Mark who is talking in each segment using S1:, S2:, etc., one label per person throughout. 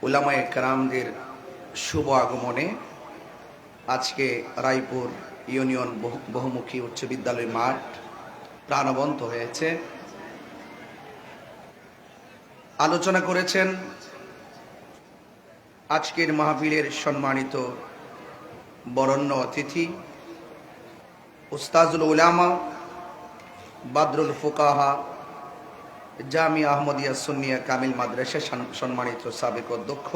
S1: উলামায়ে কেরামদের শুভ আগমনে আজকে রায়পুর ইউনিয়ন বহুমুখী উচ্চ বিদ্যালয় মাঠ প্রাণবন্ত হয়েছে। আলোচনা করেছেন আজকের মাহফিলের সম্মানিত বরেণ্য অতিথি উস্তাজুল উলামা বাদরুল ফুকাহা জামিয়া আহমদিয়া সুন্নিয়া কামিল মাদ্রাসা সম্মানিত সাবেক অধ্যক্ষ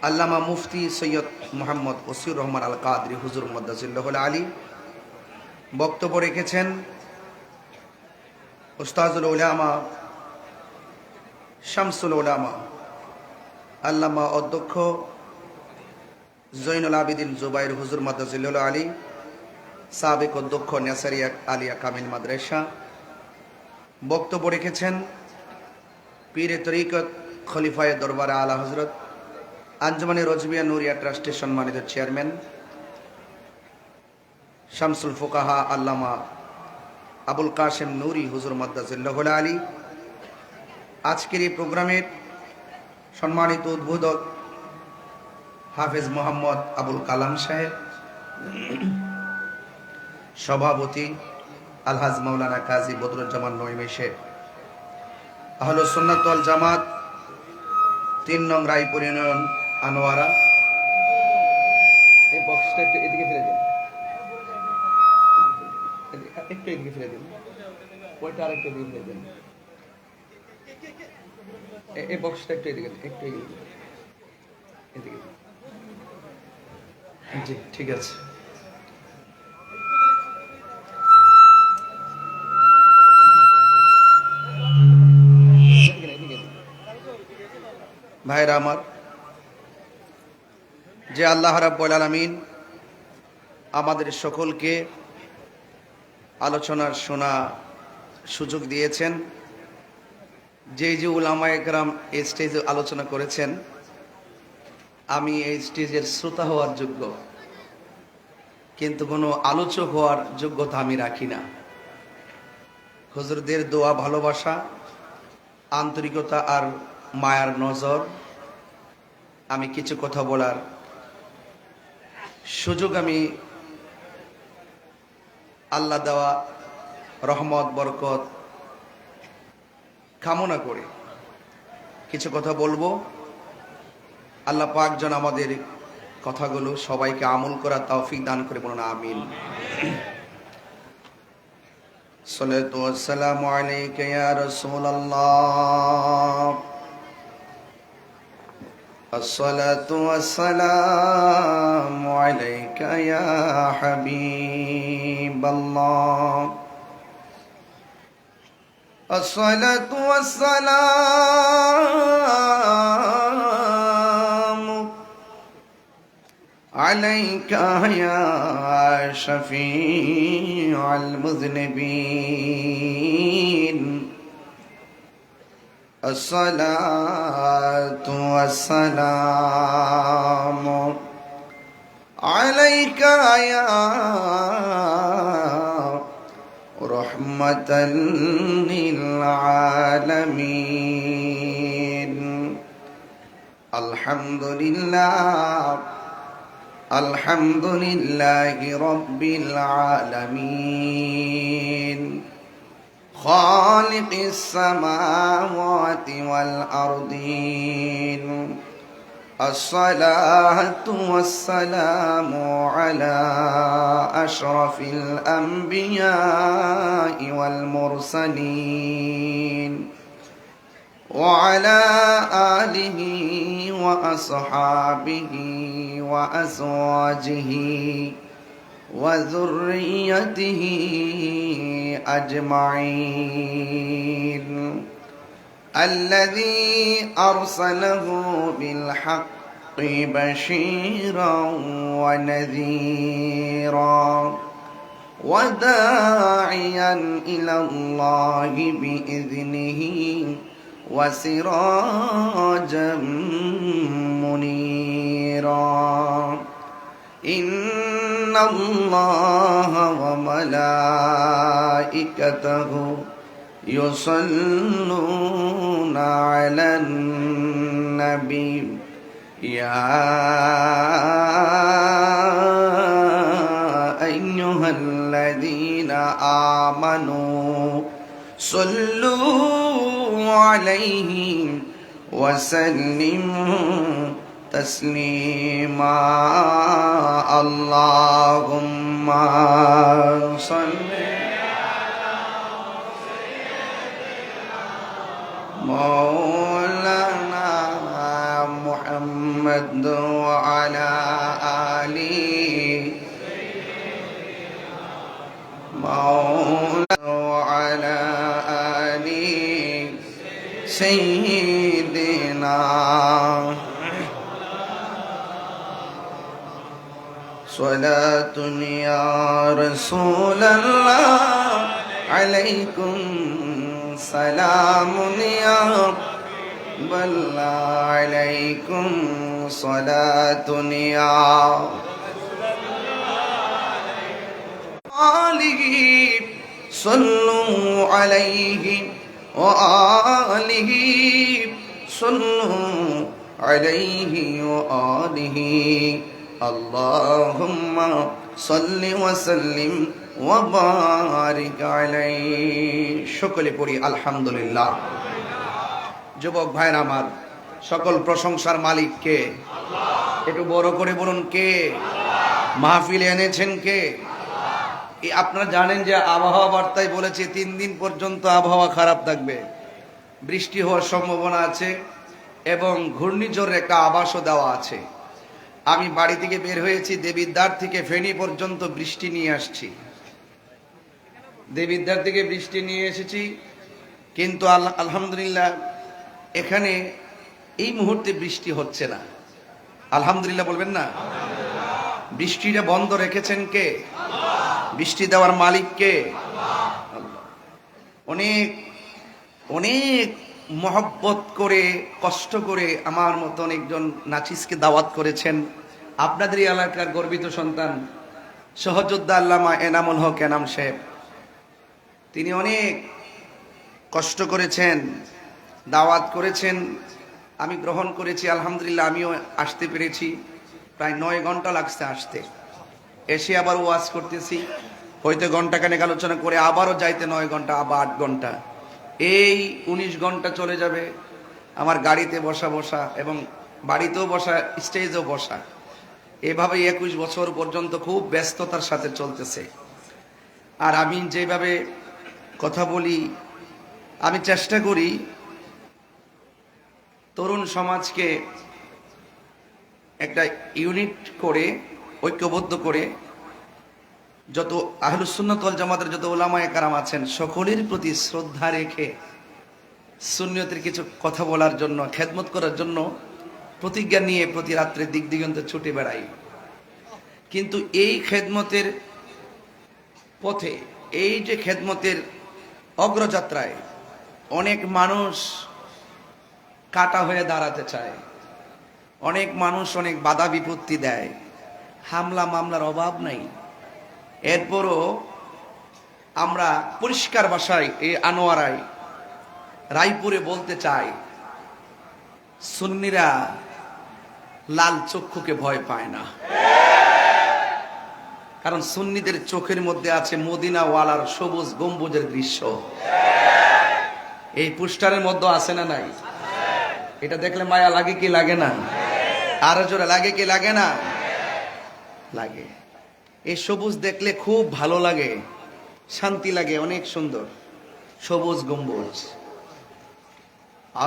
S1: আল্লামা মুফতি সৈয়দ মোহাম্মদ ওসিউর রহমান আল কাদরি হুজুর মুদাজিল্লাহুল আলী। বক্তব্য রেখেছেন উস্তাজুল উলামা শামসুল উলামা আল্লামা অধ্যক্ষ জৈনুল আবিদিন জুবাইর হুজুর মুদাজিল্লাহুল আলী, সাবেক অধ্যক্ষ নেসারিয়া আলিয়া কামিল মাদ্রাসা। বক্তব্য রেখেছেন পীরে তরিকত খলিফায়ে দরবারে আলা হজরত আঞ্জুমানে রজবিয়া নুরিয়া ট্রাস্টের সম্মানিত চেয়ারম্যান শামসুল ফুকাহা আল্লামা আবুল কাশেম নুরি হুজুর মুদাজিল্লাহুল আলী। আজকের এই প্রোগ্রামের সম্মানিত উদ্বোধক হাফেজ মোহাম্মদ আবুল কালাম সাহেব, সভাপতি আলহাজ মাওলানা কাজী বদরুজ্জামান নঈমী সাহেব, আহলুস সুন্নাত ওয়াল জামাত ৩ নং রায়পুর ইউনিয়ন আনোয়ারা। এই বক্সটা একটু এদিকে ফিরে দিন, একটু এদিকে ফিরে দিন, ওইটা আরেকটু এদিকে ফিরে দিন। এই বক্সটা একটু এদিকে, একটু এদিকে। জি ঠিক আছে। ভাইরা আমার, যে আল্লাহ রাব্বুল আলামিন আমাদের সকলকে আলোচনার শোনা সুযোগ দিয়েছেন, যে উলামায়ে কেরাম এই স্টেজে আলোচনা করেছেন, আমি এই স্টেজের শ্রোতা হওয়ার যোগ্য, কিন্তু কোনো আলোচক হওয়ার যোগ্যতা আমি রাখি না। হুজুরদের দোয়া, ভালোবাসা, আন্তরিকতা আর মায়ার নজর আমি কিছু কথা বলার সুযোগ আমি আল্লাহ দেওয়া রহমত বরকত কামনা করে কিছু কথা বলবো। আল্লাহ পাক যেন আমাদের কথাগুলো সবাইকে আমল করার তৌফিক দান করে, বলুন আমিন। সাল্লাতু ওয়াসসালামু আলাইকা ইয়া রাসূলুল্লাহ, الصلاة والسلام عليك يا حبيب الله، الصلاة والسلام عليك يا شفيع المذنبين، الصلاة والسلام عليك يا رحمة للعالمين، الحمد لله الحمد لله رب العالمين، خالق السماوات والأرضين، الصلاة والسلام على أشرف الأنبياء والمرسلين، وعلى آله وأصحابه وأزواجه وذريته أجمعين، الذي أرسله بالحق بشيرا ونذيرا وداعيا إلى الله بإذنه وسراجا منيرا، إن الله وملائكته يصلون على النبي يا أيها الذين آمنوا صلوا عليه وسلموا تسليما اللهم صل مولانا محمد وعلى آله مولانا وعلى آله سيدنا صلاة يا رسول الله عليكم سلام يا بل عليكم صلاة يا آله صلوا عليه وآله صلوا عليه وآله اللهم صل وسلم وبارك عليه সকলে পড়ি আলহামদুলিল্লাহ। যুবক ভাইরা আমার, সকল প্রশংসার মালিক কে? একটু বড় করে বলুন কে? মাহফিলে এনেছেন কে? আপনারা জানেন যে আবহাওয়া বার্তায় বলেছে 3 দিন পর্যন্ত আবহাওয়া খারাপ থাকবে, বৃষ্টি হওয়ার সম্ভাবনা আছে এবং ঘূর্ণিঝড়ের একটা আভাসও দেওয়া আছে। আমি বাড়ি থেকে বের হয়েছি, দেবিদ্বার থেকে ফেনী পর্যন্ত বৃষ্টি নিয়ে আসছি, দেবিদ্বার থেকে বৃষ্টি নিয়ে এসেছি, কিন্তু আলহামদুলিল্লাহ এখানে এই মুহূর্তে বৃষ্টি হচ্ছে না। আলহামদুলিল্লাহ বলবেন না? বৃষ্টিটা বন্ধ রেখেছেন কে? বৃষ্টি দেওয়ার মালিক কে? অনেক অনেক মহব্বত করে কষ্ট করে আমার মতন একজন নাচিসকে দাওয়াত করেছেন, আপনাদের এলাকার গর্বিত সন্তান সহযোদ্ধা আল্লামা এনামুল হক এনাম সাহেব। তিনি অনেক কষ্ট করেছেন, দাওয়াত করেছেন, আমি গ্রহণ করেছি। আলহামদুলিল্লাহ আমিও আসতে পেরেছি। প্রায় 9 ঘন্টা লাগছে আসতে, এসে আবার ওয়াজ করতেছি, হয়তো ঘন্টাখানেক আলোচনা করে আবারও যাইতে 9 ঘন্টা, আবার 8 ঘন্টা, এই 19 ঘন্টা চলে যাবে আমার গাড়িতে বসা বসা এবং বাড়িতেও বসা, স্টেজেও বসা, এভাবে 21 বছর পর্যন্ত খুব ব্যস্ততার সাথে চলতেছে। আর আমি যেভাবে কথা বলি, আমি চেষ্টা করি তরুণ সমাজকে একটা ইউনিট করে, ঐক্যবদ্ধ করে, যত আহলুস সুন্নাত ওয়াল জামাতের যত উলামায়ে কেরাম আছেন সকলের প্রতি শ্রদ্ধা রেখে সুন্নিয়তের কিছু কথা বলার জন্য, খেদমত করার জন্য প্রতিজ্ঞা নিয়ে প্রতি রাত্রে দিক দিগন্তে ছুটে বেড়াই। কিন্তু এই খেদমতের পথে, এই যে খেদমতের অগ্রযাত্রায় অনেক মানুষ কাটা হয়ে দাঁড়াতে চায়, অনেক মানুষ অনেক বাধা বিপত্তি দেয়, হামলা মামলার অভাব নাই। এরপরও আমরা পরিষ্কার ভাষায় এই আনোয়ারায় রায়পুরে বলতে চাই, সুন্নিরা লাল চক্ষুকে ভয় পায় না, কারণ সুন্নিদের চোখের মধ্যে আছে মদিনা ওয়ালার সবুজ গম্বুজের দৃশ্য। এই পোস্টারের মধ্যে আছে না নাই? এটা দেখলে মায়া লাগে কি লাগে না? আরো জোরে লাগে কি লাগে না? লাগে। এই সবুজ দেখলে খুব ভালো লাগে, শান্তি লাগে, অনেক সুন্দর সবুজ গম্বুজ।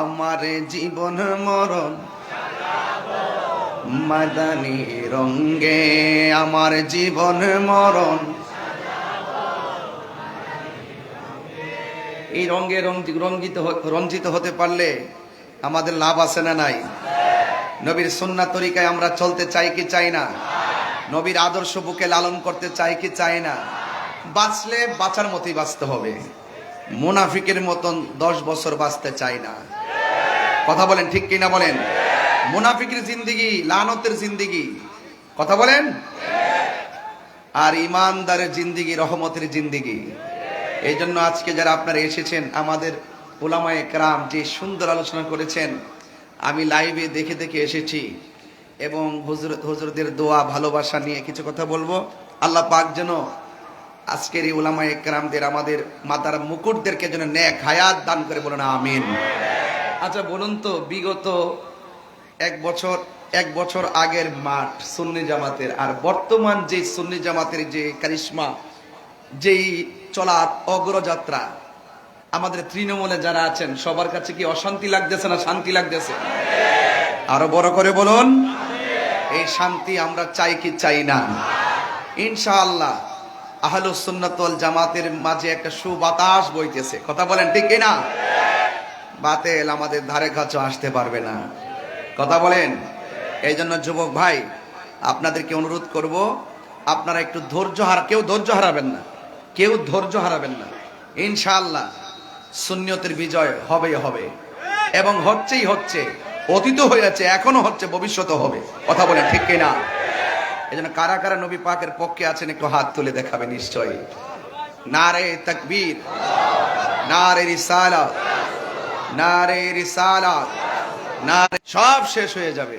S1: আমার জীবন মরণ মাদানি রঙ্গে, আমার জীবন মরণ এই রঙে রঞ্জিত হতে পারলে আমাদের লাভ আছে না নাই? নবীর সুন্নাত তরিকায় আমরা চলতে চাই কি চাই না? নবীর আদর্শ বুকে লালন করতে চাই কি চাই না? বাঁচলে বাঁচার মতোই বাঁচতে হবে, মুনাফিকের মতন 10 বছর বাঁচতে চাই না। কথা বলেন ঠিক কিনা বলেন? মুনাফিকের জিন্দেগি লানতের জিন্দেগি, কথা বলেন। আর ইমানদারের জিন্দেগি রহমতের জিন্দেগি। এই জন্য আজকে যারা আপনারা এসেছেন, আমাদের উলামায়ে কেরাম যে সুন্দর আলোচনা করেছেন, আমি লাইভে দেখে দেখে এসেছি এবং হুজুরদের দোয়া ভালোবাসা নিয়ে কিছু কথা বলবো। আল্লাহ পাক যেন আজকের এই উলামায়ে কেরামদের, আমাদের মাতার মুকুটদেরকে যেন নেক হায়াত দান করে, বলুন আমিন। আচ্ছা বলুন তো, বিগত এক বছর আগের মাঠ সুন্নি জামাতের আর বর্তমান যে সুন্নি জামাতের যে কারিশমা, যেই চলার অগ্রযাত্রা, আমাদের তৃণমূলে যারা আছেন সবার কাছে কি অশান্তি লাগতেছে না শান্তি লাগতেছে? আরো বড় করে বলুন, এই শান্তি আমরা চাই কি চাই না? ইনশাআল্লাহ আহলুস সুন্নাত ওয়াল জামাতের মাঝে একটা সুবাতাস বইতেছে, কথা বলেন ঠিক কি না? বাতিল আমাদের ধারে কাছে আসতে পারবে না, কথা বলেন। এই জন্য যুবক ভাই, আপনাদেরকে অনুরোধ করব, আপনারা একটু কেউ ধৈর্য হারাবেন না, কেউ ধৈর্য হারাবেন না। ইনশাআল্লাহ সুন্নিয়তের বিজয় হবেই হবে এবং হচ্ছে, অতীত হয়েছে, এখনো হচ্ছে, ভবিষ্যতে হবে, কথা বলেন ঠিক কিনা? এই জন্য কারা কারা নবী পাকের পক্ষে আছেন একটু হাত তুলে দেখাবে নিশ্চয়ই। নারে তাকবীর, নারে রিসালাত, নারে রিসালাত, নারে। সব শেষ হয়ে যাবে,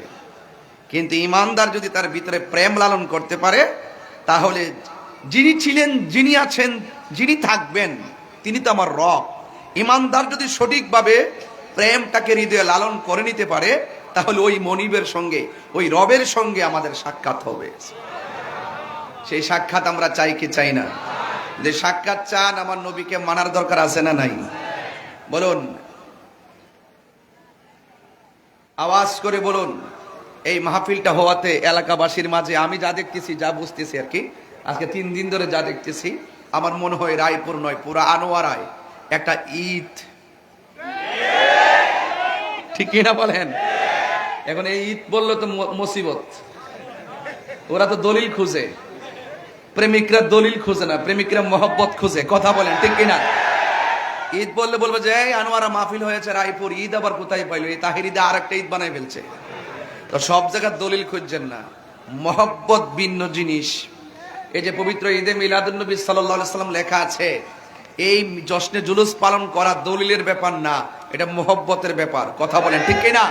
S1: কিন্তু ইমানদার যদি তার ভিতরে প্রেম লালন করতে পারে, তাহলে যিনি ছিলেন, যিনি আছেন, যিনি থাকবেন, তিনি তো আমার রব। ইমানদার যদি সঠিকভাবে প্রেমটাকে হৃদয়ে লালন করে নিতে পারে, তাহলে ওই মনিবের সঙ্গে, ওই রবের সঙ্গে আমাদের সাক্ষাৎ হবে। সেই সাক্ষাৎ আমরা চাই কি চাই না? যে সাক্ষাৎ চান, আমার নবীকে মানার দরকার আছে না নাই? বলুন, আওয়াজ করে বলুন। এই মাহফিলটা হওয়াতে এলাকাবাসীর মাঝে আমি যা দেখতেছি, যা বুঝতেছি আর কি, আজকে 3 দিন ধরে যা দেখতেছি, আমার মনে হয় রায়পুর নয়, পুরা আনোয়ারায় একটা ঈদ, ঠিক কিনা বলেন? এখন এই ঈদ বললো তো মুসিবত, ওরা তো দলিল খুঁজে, প্রেমিকরা দলিল খুঁজে না, প্রেমিকরা মহব্বত খুঁজে, কথা বলেন ঠিক কিনা? ঈদ বললে বলবো যে এই আনোয়ারা মাহফিল হয়েছে রায়পুর, ঈদ আবার কোথায় পাইলো? এই তাহির ঈদে আর একটা ঈদ বানাই ফেলছে। তো সব জায়গায় দলিল খুঁজছেন না, মহব্বত ভিন্ন জিনিস। এই যে পবিত্র ঈদে মিলাদুন নবী সাল্লাল্লাহু আলাইহি সাল্লাম লেখা আছে, এই জশ্নে জুলুস পালন করা দলিলের ব্যাপার না, এটা মহব্বতের ব্যাপার, কথা বলেন ঠিক কিনা?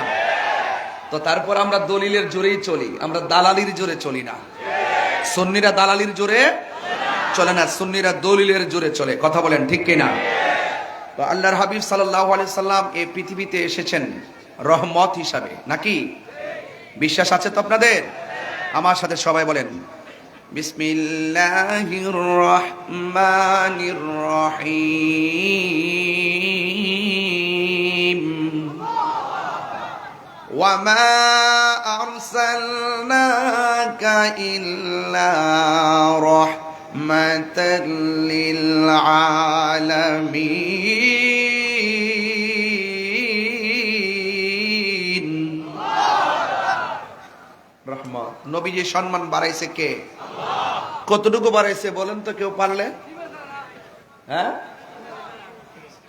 S1: তো তারপর আমরা দলিলের জোরেই চলি, আমরা দালালির জোরে চলি না। সুন্নিরা দালালির জোরে চলে না, সুন্নিরা দলিলের জোরে চলে, কথা বলেন ঠিক কিনা? তো আল্লাহর হাবিব সাল্লাল্লাহু আলাইহি সাল্লাম এই পৃথিবীতে এসেছেন রহমত হিসাবে, নাকি? বিশ্বাস আছে তো আপনাদের? আমার সাথে সবাই বলেন বিসমিল্লাহির রহমানির রহিম। ওয়া মা আরসালনাকা ইল্লা রাহমাতাল লিল আলামিন। রহমত, নবীজির সম্মান বাড়াইছে কে? কতটুকু বাড়াইছে বলেন তো কেউ পারলে? হ্যাঁ,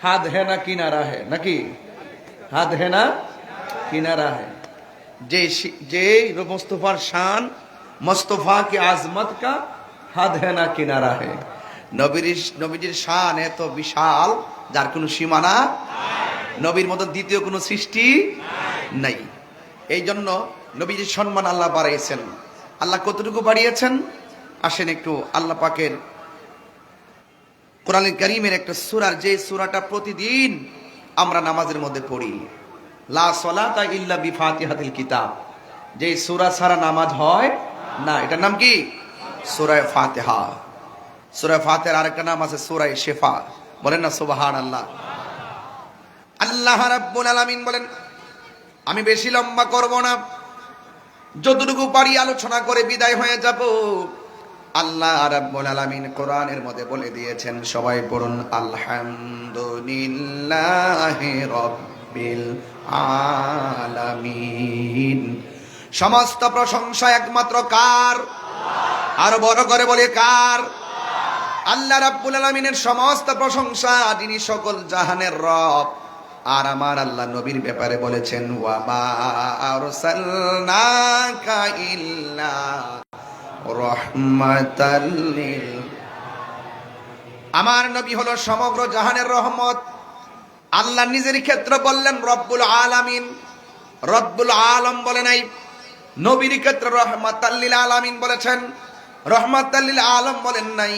S1: হাত है ना किनारा है, নাকি? হাত है ना किनारा है। যে মুস্তফার শান, মুস্তফা কি আজমত কা হাত है ना किनारा है। নবীজির শান এত বিশাল, যার কোনো সীমানা, নবীর মতো দ্বিতীয় কোনো সৃষ্টি নাই। এই জন্য নবীজির সম্মান আল্লাহ বাড়িয়েছেন। আল্লাহ কতটুকু বাড়িয়েছেন? আসেন একটু আল্লাহ পাকের কোরআনুল কারীমের একটা সূরা, যে সূরাটা প্রতিদিন আমরা নামাজের মধ্যে পড়ি, লা সালাতা ইল্লা বিফাতিহাতিল কিতাব, যে সূরা ছাড়া নামাজ হয় না, এটার নাম কি? সূরা ফাতিহা। সূরা ফাতিহার আরেকটা নাম আছে সূরা শিফা, বলেন না সুবহানাল্লাহ। আল্লাহ রাব্বুল আলামিন বলেন, আমি বেশি লম্বা করব না, যতটুকু পারি আলোচনা করে বিদায় হয়ে যাব। আল্লাহ রাব্বুল আলামিন কোরআনের মধ্যে বলে দিয়েছেন, সবাই পড়ুন আলহামদুলিল্লাহি রাব্বিল আলামিন। সমস্ত প্রশংসা একমাত্র কার? আরো বড় করে বলে কার? আল্লাহ রাব্বুল আলামিনের সমস্ত প্রশংসা, যিনি সকল জাহানের রব। আর আমার আল্লাহ নবীর ব্যাপারে বলেছেন, ওয়া মা আরসালনাকা ইল্লা রাহমাতাল লিল। আমার নবী হলো সমগ্র জাহানের রহমত। আল্লাহ নিজের ক্ষেত্রে বললেন রব্বুল আলামিন, রব্বুল আলম বলে নাই। নবীর ক্ষেত্রে রহমাতাল লিল আলামিন বলেছেন, রহমাতাল লিল আলম বলেন নাই।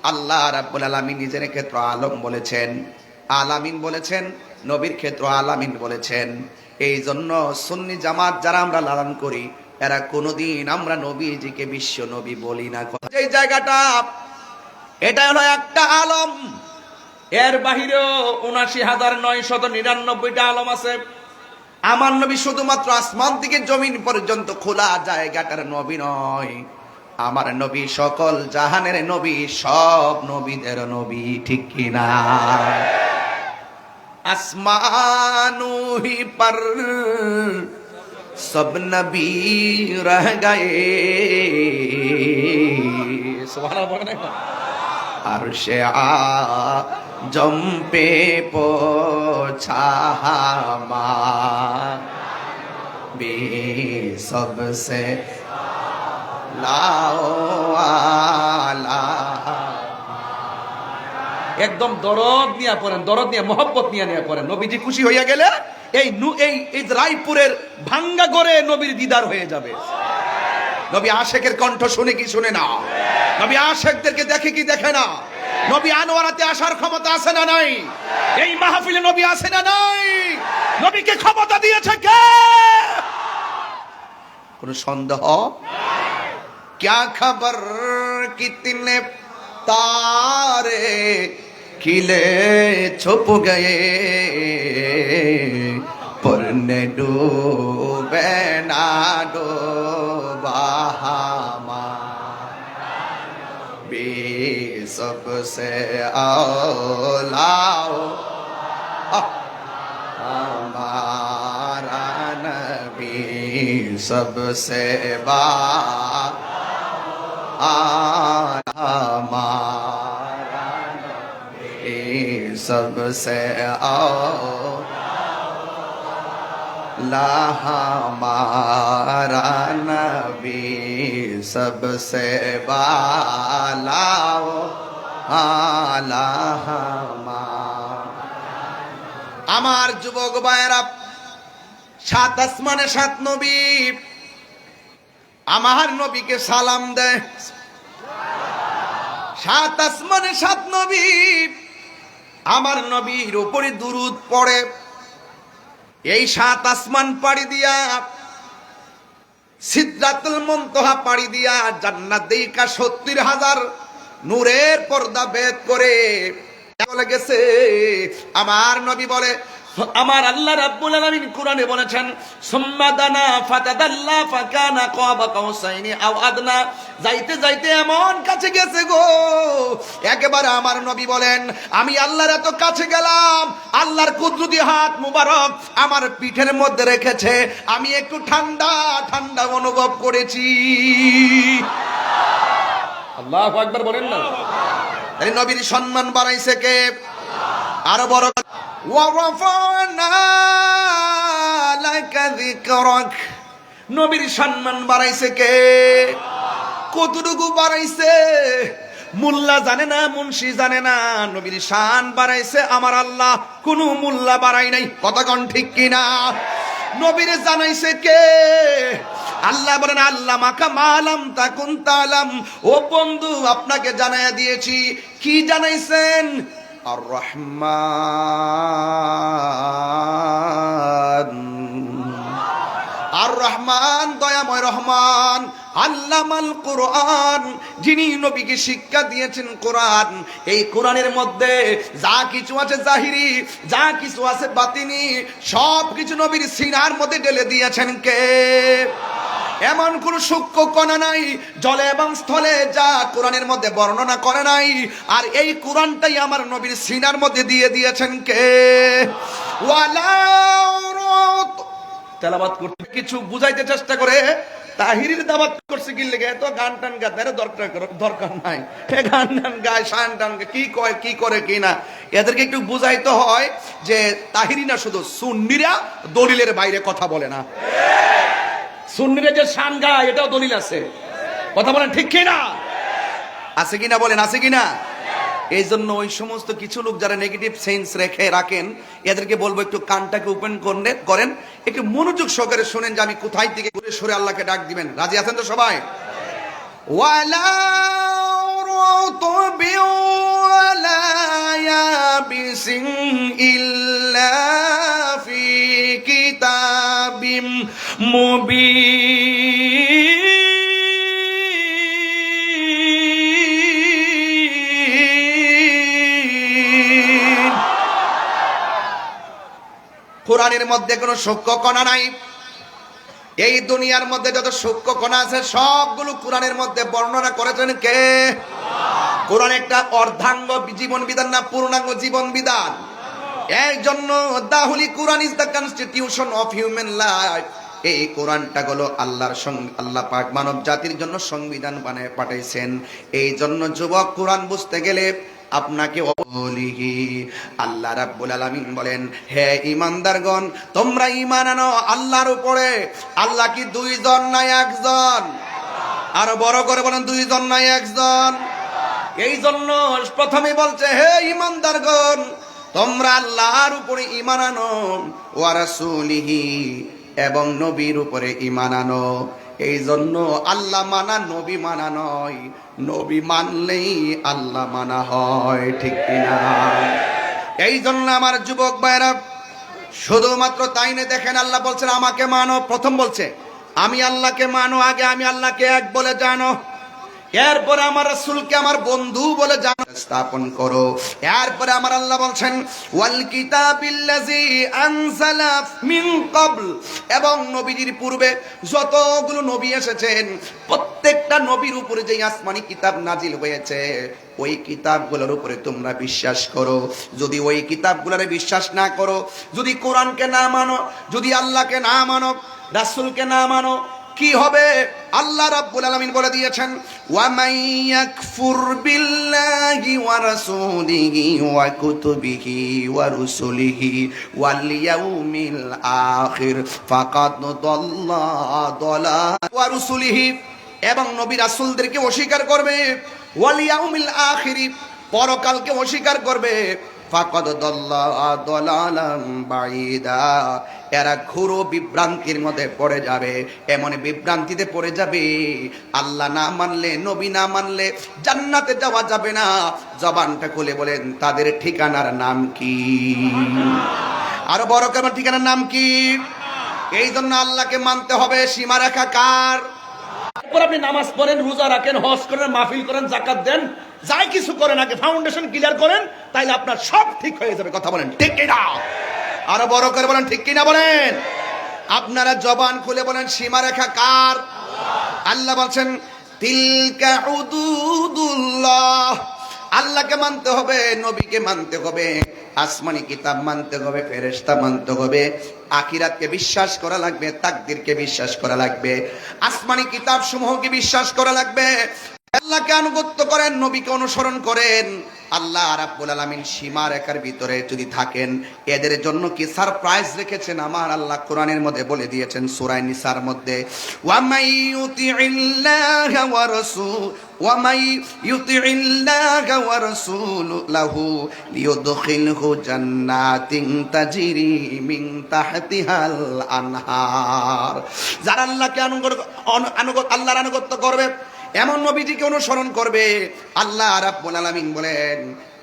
S1: আল্লাহ রাব্বুল আলামিন নিজের ক্ষেত্রে আলম বলেছেন, আলামিন বলেছেন, নবীর ক্ষেত্রে আলামিন বলেছেন। এই জন্য সুন্নি জামাত যারা আমরা লালন করি, এরা কোনোদিন আমরা নবীজিকে বিশ্ব নবী বলি না। এই জায়গাটা এটা হলো একটা আলম, এর বাহিরেও ৭৯,৯৯৯টা আলম আছে। আমার নবী শুধুমাত্র আসমান থেকে জমিন পর্যন্ত খোলা জায়গাটার নবী নয়, আমার নবী সকল জাহানের নবী, সব নবীদের নবী, ঠিক কিনা? আসমানু হি পর সব নবী রহ গয়ে, সুবহানাল্লাহ বলেন না? আরশে আজম পে পৌঁছা হামারে সবসে লাও আলা। একদম দরদ নিয়ে পড়েন, দরদ নিয়ে, মহব্বত নিয়ে পড়েন। নবীজি খুশি হইয়া গেলে এই রায়পুরের ভাঙ্গা গড়ে নবীর দিদার হয়ে যাবে। নবী আশেকের কণ্ঠ শুনে কি শুনে না? নবী আশেকদেরকে দেখে কি দেখে না? নবী আনোয়ারাতে আসার ক্ষমতা আছে না নাই? এই মাহফিলে নবী আছে না নাই? নবীকে ক্ষমতা দিয়েছে কে? কোন সন্দেহ? क्या खबर कितने तारे खिले छुप गए, पर ने डूबे ना डूबा हमारे सबसे औलाओ हमारा नबी सबसे बा हमारा नबी सबसे औला, हमारा नबी सबसे बाला आला। আমার যুবক ভাইয়েরা, সাত আসমানে সাত নবী আমার নবীকে সালাম দেয়। সাত আসমানে সাত নবী আমার নবীর উপরে দুরূদ পড়ে। এই সাত আসমান পাড়ি দিয়া, সিদরাতুল মুনতাহা পাড়ি দিয়া, জান্নাত দেইকা ৭০,০০০ নূরের পর্দা ভেদ করে চলে গেছে। আমার নবী বলে, আমার আল্লাহ রাব্বুল আলামিন কোরআনে বলেছেন, সুম্মা দানা ফাতাদাল্লা ফাকানা কাবা কাউসাইনি আও আদনা। যাইতে যাইতে এমন কাছে গেছে গো, একেবারে আমার নবী বলেন, আমি আল্লাহর এত কাছে গেলাম, আল্লাহর কুদরতি হাত মুবারক আমার পিঠের মধ্যে রেখেছে, আমি একটু ঠান্ডা ঠান্ডা অনুভব করেছি। আল্লাহু আকবার বলেন না? এই নবীর সম্মান বাড়াইছে কে? আরো বড়, নবীর সম্মান বাড়াইছে কে? কতটুকু বাড়াইছে? মোল্লা জানে না, মুন্সি জানে না, নবীর শান বাড়াইছে আমার আল্লাহ, কোন মোল্লা বাড়াই নাই। কতক্ষণ ঠিক কিনা? নবীর জানাইছে কে? আল্লাহ বলেন, আল্লাহ মাকা মালাম তাকুন তালাম। ও বন্ধু, আপনাকে জানাইয়া দিয়েছি। কি জানাইছেন? আর রহমান, আর রহমান দয়াময় রহমান, আল্লামাল কোরআন, যিনি নবীকে শিক্ষা দিয়েছেন কোরআন। এই কোরআনের মধ্যে যা কিছু আছে জাহিরি, যা কিছু আছে বাতিনি, সব কিছু নবীর সিনার মধ্যে ঢেলে দিয়েছেন কে? এমন কোন সূক্ষ্ম কণা নাই জলে এবং স্থলে যা কোরআনের মধ্যে বর্ণনা করে নাই। আর এই কোরআনটাই আমার নবীর সিনার মধ্যে দিয়ে দিয়েছেন কে? তেলাওয়াত করতে কিছু বুঝাইতে চেষ্টা করে, তাহিরির দাওয়াত করছে কি লেগে, এত গান টান গাদের দরকার নাই। গান টান গায়, শান টান কি কয়, কি করে কি না, এদেরকে একটু বুঝাইতে হয় যে তাহিরি না, শুধু সুন্নিরা দলিলের বাইরে কথা বলে না। সুন্নিরা যে শান গায়, এটাও দলিল আছে। কথা বলেন ঠিক কিনা? আছে কিনা বলেন, আছে কিনা? এই জন্য ওই সমস্ত কিছু লোক যারা নেগেটিভ সেন্স রাখেন, এদেরকে বলবো একটু কানটাকে ওপেন করেন, একটু মনোযোগ সহকারে শুনেন যে আমি কোথায় থেকে ঘুরে সরে আল্লাহকে ডাক দিবেন। রাজি আছেন তো সবাই? ওয়ালা রতবি ওয়ালা ইয়াবিসিন ইল্লা ফি কিতাবিম মুবিন। কোরআনের মধ্যে কোনো সূক্ষ্ম কণা নাই। এই দুনিয়ার মধ্যে যত সূক্ষ্ম কণা আছে সবগুলো কোরআনের মধ্যে বর্ণনা করেছেন কে? কোরআন একটা অর্ধাঙ্গ জীবন বিধান না পূর্ণাঙ্গ জীবন বিধান? এই জন্য the holy Quran is the constitution of human life. এই কোরআনটা হলো আল্লাহ পাক মানব জাতির জন্য সংবিধান বানায় পাঠাইছেন। এই জন্য যুবক, কোরআন বুঝতে গেলে আপনাকে আল্লাহ রাব্বুল আলামিন বলেন, হে ঈমানদারগণ, তোমরা ঈমান আনো আল্লাহর উপরে। আল্লাহ কি দুইজন না একজন? আরো বড় করে বলেন, দুইজন না একজন? এই জন্য প্রথমে বলছে, হে ঈমানদারগণ, তোমরা আল্লাহর উপরে ঈমান আনো, ওয়া রাসূলিহি, এবং নবীর উপরে ঈমান আনো। এই জন্য আল্লাহ মানা নবী মানা নয়, নবী মানলেই আল্লাহ মানা হয়, ঠিক কিনা? এই জন্য আমার যুবক ভাইরা, শুধুমাত্র তাই না, দেখেন আল্লাহ বলছেন আমাকে মানো। প্রথম বলছে আমি আল্লাহকে মানো, আগে আমি আল্লাহকে এক বলে জানো, এরপরে আমার রাসূলকে আমার বন্ধু বলে জানো, স্থাপন করো। এরপরে আমার আল্লাহ বলছেন ওয়াল কিতাবিল্লাযী আনজালা মিন ক্বাবল, এবং নবীজির পূর্বে যতগুলো নবী এসেছেন প্রত্যেকটা নবীর উপরে যে আসমানি কিতাব নাজিল হয়েছে ওই কিতাবগুলোর উপরে তোমরা বিশ্বাস করো। যদি ওই কিতাবগুলোরে বিশ্বাস না করো, যদি কোরআনকে না মানো, যদি আল্লাহকে না মানো, রাসূলকে না মানো, কি হবে? আল্লাহ রাব্বুল আলামিন বলে দিয়েছেন, ওয়া মান ইয়াকফুর বিল্লাহি ওয়া রাসূলিহি ওয়া কুতুবিহি ওয়া রুসুলিহি ওয়াল ইয়াউমিল আখির ফাকাদ দাল্লা দালাল। ওয়া রুসুলিহি, এবং নবী রাসূলদেরকে অস্বীকার করবে, ওয়াল ইয়াউমিল আখির, পরকালকে অস্বীকার করবে, ফাকাদ দাল্লা দালালাম বাঈদা, এরা ঘোর বিভ্রান্তির মধ্যে পড়ে যাবে। এমন বিভ্রান্তিতে পড়ে যাবে, আল্লাহ না মানলে, নবী না মানলে জান্নাতে যাওয়া যাবে না। জবানটা খুলে বলেন তাদের ঠিকানার নাম কি? আরো বড় করে ঠিকানার নাম কি? এই জন্য আল্লাহকে মানতে হবে। সীমারেখা কার? আপনি নামাজ পড়েন, রোজা রাখেন, হজ করেন, মাহফিল করেন, যাকাত দেন, যাই কিছু করেন, আগে ফাউন্ডেশন ক্লিয়ার করেন, তাইলে আপনার সব ঠিক হয়ে যাবে। কথা বলেন ঠিক কিনা? আরো বড় করে বলেন ঠিক কিনা বলেন। আপনারা জবান খুলে বলেন সীমারেখা কার? আল্লাহ বলছেন তিলকা হুদুদুল্লাহ। আল্লাহকে মানতে হবে, নবীকে মানতে হবে, আসমানি কিতাব মানতে হবে, ফেরেশতা মানতে হবে, আখিরাতকে বিশ্বাস করা লাগবে, তাকদীরকে বিশ্বাস করা লাগবে, আসমানি কিতাব সমূহকে বিশ্বাস করা লাগবে। আল্লাহকে আনুগত্য করেন, নবীকে অনুসরণ করেন। আল্লাহ রাব্বুল আলামিন সীমারেখার ভিতরে যদি থাকেন, এদের জন্য কি সারপ্রাইজ রেখেছেন আমার আল্লাহ কোরআনের মধ্যে বলে দিয়েছেন সূরা নিসার মধ্যে, ওয়া মাই ইউতিইল্লাহা ওয়া রাসূল ওয়া মাই ইউতিইল্লাহা ওয়া রাসূলাহু লিইউদখিলহু জান্নাতিন তাজরি মিন তাহতিহাল আনহার। যারা আল্লাহকে আল্লাহর আনুগত্য করবে, এমন নবীজিকে অনুসরণ করবে, আল্লাহ রাব্বুল আলামিন বলেন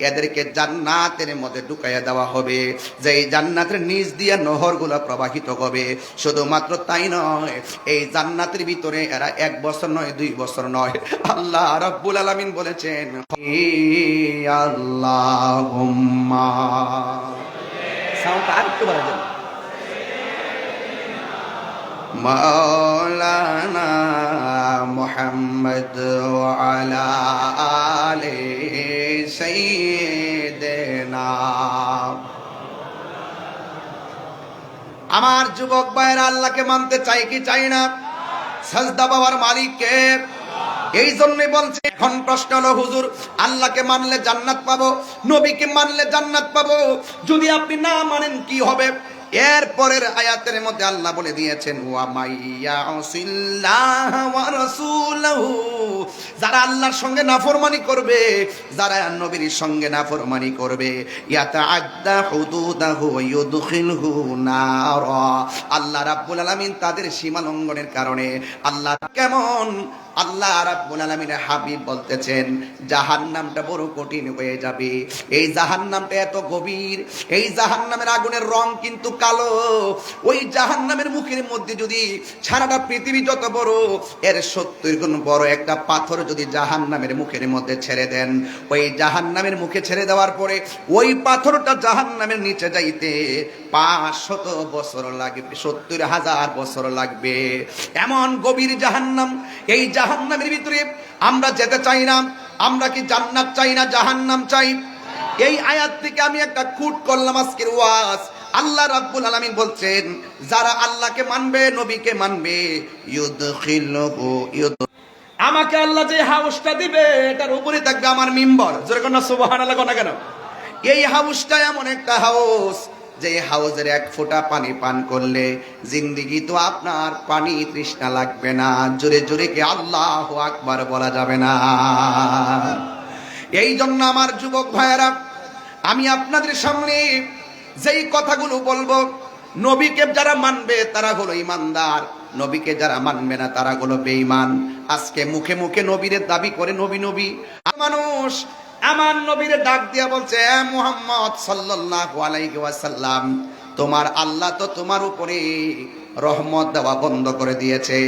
S1: এদেরকে জান্নাতের মধ্যে ঢুকাইয়া দেওয়া হবে, যে এই জান্নাতের নিচ দিয়ে নহরগুলো প্রবাহিত হবে। শুধুমাত্র তাই নয়, এই জান্নাতের ভিতরে এরা 1 বছর নয়, 2 বছর নয়, আল্লাহ রাব্বুল আলামিন বলেছেন আল্লাহুম্মা, সাউন্ড আরেকটু বাড়াই দেন, মাওলানা মুহাম্মদ ওয়া আলা আলি সাইয়্যিদিনা। আমার যুবক ভাইরা, আল্লাহকে মানতে চাই কি চাই না? সাজদা পাওয়ার মালিক কে? এই জন্যই বলছে, এখন প্রশ্ন হলো হুজুর, আল্লাহকে মানলে জান্নাত পাবো, নবীকে মানলে জান্নাত পাবো, যদি আপনি না মানেন কি হবে? এর পরের আয়াতের মধ্যে আল্লাহ বলে দিয়েছেন ওয়া মাইয়াসিল্লাহ ওয়া রাসূলহু, যারা আল্লাহর সঙ্গে নাফরমানি করবে, যারা নবীর সঙ্গে নাফরমানি করবে, ইয়াতাআদ্দা হুদুদাহু ওয়া ইউদখিলহু নারা, আল্লাহ রাব্বুল আলামিন তাদের সীমা লঙ্ঘনের কারণে আল্লাহ কেমন, আল্লাহ রাব্বুল আলামিনের হাবিব বলতেছেন জাহান্নামটা বড় কঠিন হয়ে যাবে। এই জাহান্নামটা এত গভীর, এই জাহান্নামের আগুনের রং কিন্তু কালো। ওই জাহান্নামের মুখের মধ্যে যদি সারাটা পৃথিবী যত বড়, এর 70 গুণ বড় একটা পাথর যদি জাহান্নামের মুখের মধ্যে ছেড়ে দেন, ওই জাহান্নামের মুখে ছেড়ে দেওয়ার পরে ওই পাথরটা জাহান্নামের নিচে যাইতে 500 বছর লাগবে, 70,000 বছর লাগবে। এমন গভীর জাহান্নাম। এই জাহান্নামের ভিতরে আমরা যেতে চাই না। আমরা কি জান্নাত চাই না জাহান্নাম চাই? এই আয়াত থেকে আমি একটা কুট করলাম আজকের ওয়াজ। আল্লাহ রাব্বুল আলামিন বলছেন যারা আল্লাহকে মানবে, নবীকে মানবে, আমাকে আল্লাহ যে হাউসটা দিবে এটার উপরে থাকবে আমার মিম্বর। জোরে কোন সুবহানাল্লাহ কোন কেন? এই হাউসটা এমন একটা হাউস যে হাউজের 1 ফোঁটা পানি পান করলে জিন্দেগি তো আপনার পানি তৃষ্ণা লাগবে না। জোরে জোরে কি আল্লাহু আকবার বলা যাবে না? এই জন্য আমার যুবক ভাইয়েরা, আমি আপনাদের সামনে যেই কথাগুলো বলবো, নবীকে যারা মানবে তারা হলো ইমানদার, নবীকে যারা মানবে না তারা হলো বেঈমান। আজকে মুখে মুখে নবীর দাবি করে নবী নবী মানুষ আমার নবীরে ডাক দিয়া বলছে এ মুহাম্মদ সাল্লাল্লাহু আলাইহি ওয়াসাল্লাম, তোমার আল্লাহ তো তোমার উপরে রহমত দেওয়া বন্ধ করে দিয়েছে,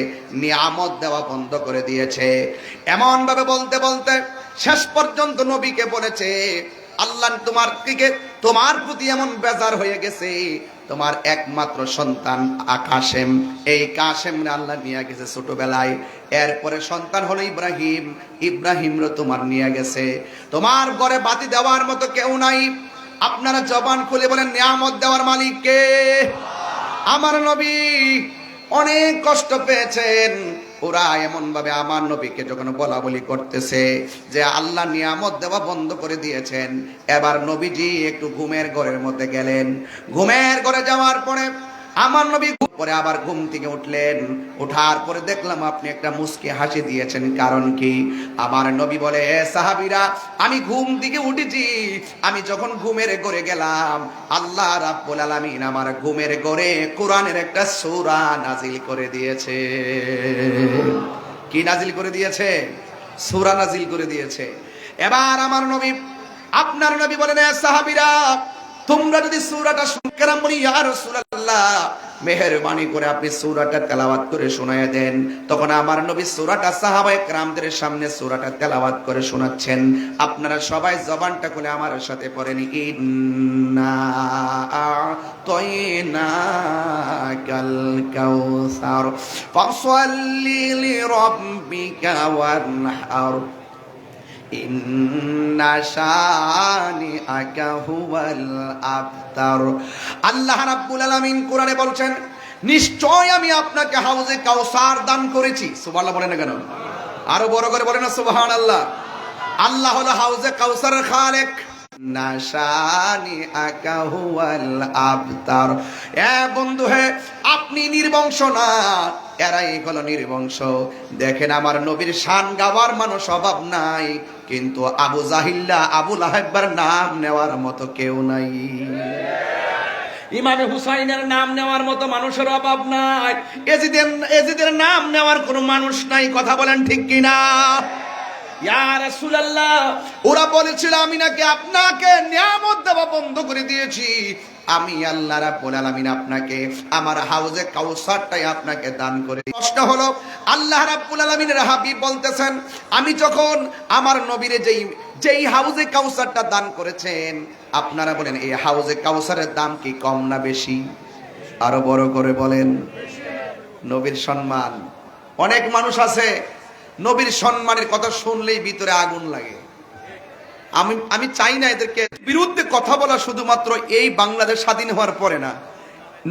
S1: নিয়ামত দেওয়া বন্ধ করে দিয়েছে। এমন ভাবে বলতে বলতে শেষ পর্যন্ত নবীকে বলেছে আল্লাহ তোমার প্রতি এমন বেজার হয়ে গেছে, তোমার একমাত্র সন্তান কাসেম, এই কাসেমরে আল্লাহ নিয়ে গেছে ছোটবেলায়। এরপরে সন্তান হলো ইব্রাহিম, ইব্রাহিমরে তোমার নিয়ে গেছে। তোমার ঘরে বাতি দেওয়ার মতো কেউ নাই। আপনারা জবান খুলে বলেন নিয়ামত দেওয়ার মালিক কে? আমার নবী অনেক কষ্ট পেয়েছেন। ওরা এমন ভাবে আমার নবীকে যখন বলা বলি করতেছে যে আল্লাহ নিয়ামত দেওয়া বন্ধ করে দিয়েছেন, এবার নবীজি একটু ঘুমের ঘরের মধ্যে গেলেন। ঘুমের ঘরে যাওয়ার পরে আমার নবী পরে আবার ঘুম থেকে উঠলেন। ওঠার পরে দেখলাম আপনি একটা মুস্কি হাসি দিয়েছেন, কারণ কি? আমার নবী বলে এ সাহাবীরা, আমি ঘুম থেকে উঠেছি, আমি যখন ঘুমের ঘরে গেলাম আল্লাহ রাব্বুল আলামিন আমার ঘুমের ঘরে কোরআনের একটা সূরা নাজিল করে দিয়েছে। কি নাজিল করে দিয়েছে? সূরা নাজিল করে দিয়েছে। এবার আমার নবী, আপনার নবী বলেন এ সাহাবীরা, তোমরা যদি সূরাটা শুনকেরাম বলি ইয়া রাসূলুল্লাহ মেহেরবানি করে আপনি সূরাটা তেলাওয়াত করে শোনায় দেন। তখন আমার নবী সূরাটা সাহাবায়ে কেরামদের সামনে সূরাটা তেলাওয়াত করে শোনাচ্ছেন। আপনারা সবাই জবানটা খুলে আমার সাথে পড়েন ইন্না আ'তাইনাকাল কাউসার ফাসাল্লি লিরাব্বিকা ওয়ানহার ইন্না শানিআকা হুয়াল আবতার। আল্লাহ রাব্বুল আলামিন কোরআনে বলছেন নিশ্চয় আমি আপনাকে হাউজে কাউসার দান করেছি। সুবহানাল্লাহ বলেন না কেন? আরো বড় করে বলেন না সুবহানাল্লাহ। আল্লাহ হলো হাউজে কাউসারের খালেক। শানিআকা হুয়াল আবতার। এ বন্ধু হে, আপনি নির্বংশ না, এরাই হলো নির্বংশ। দেখেন আমার নবীর শান গাওয়ার মানুষ অভাব নাই, কিন্তু আবু জাহিল্লা আবু লাহাবের নাম নেওয়ার মতো কেউ নাই। ইমামে হুসাইনের নাম নেওয়ার মতো মানুষের অভাব নাই। এজিদের নাম নেওয়ার কোনো মানুষ নাই। কথা বলেন ঠিক কিনা? ইয়া রাসূলুল্লাহ, ওরা বলেছিল আমি নাকি আপনাকে নিয়ামত দেওয়া বন্ধ করে দিয়েছি। আমি আল্লাহ রাব্বুল আলামিন আপনাকে আমার হাউজে কাউসারটাই আপনাকে দান করে। প্রশ্ন হলো আল্লাহ রাব্বুল আলামিনের হাবিব বলতেছেন আমি যখন আমার নবীরে যেই হাউজে কাউসারটা দান করেছেন, আপনারা বলেন এই হাউজে কাউসারের দাম কি কম না বেশি? আরো বড় করে বলেন। নবীর সম্মান। অনেক মানুষ আছে নবীর সম্মানের কথা শুনলেই ভিতরে আগুন লাগে। আমি চাই না এদেরকে বিরুদ্ধে কথা বলা শুধুমাত্র এই বাংলাদেশ স্বাধীন হওয়ার পরে না,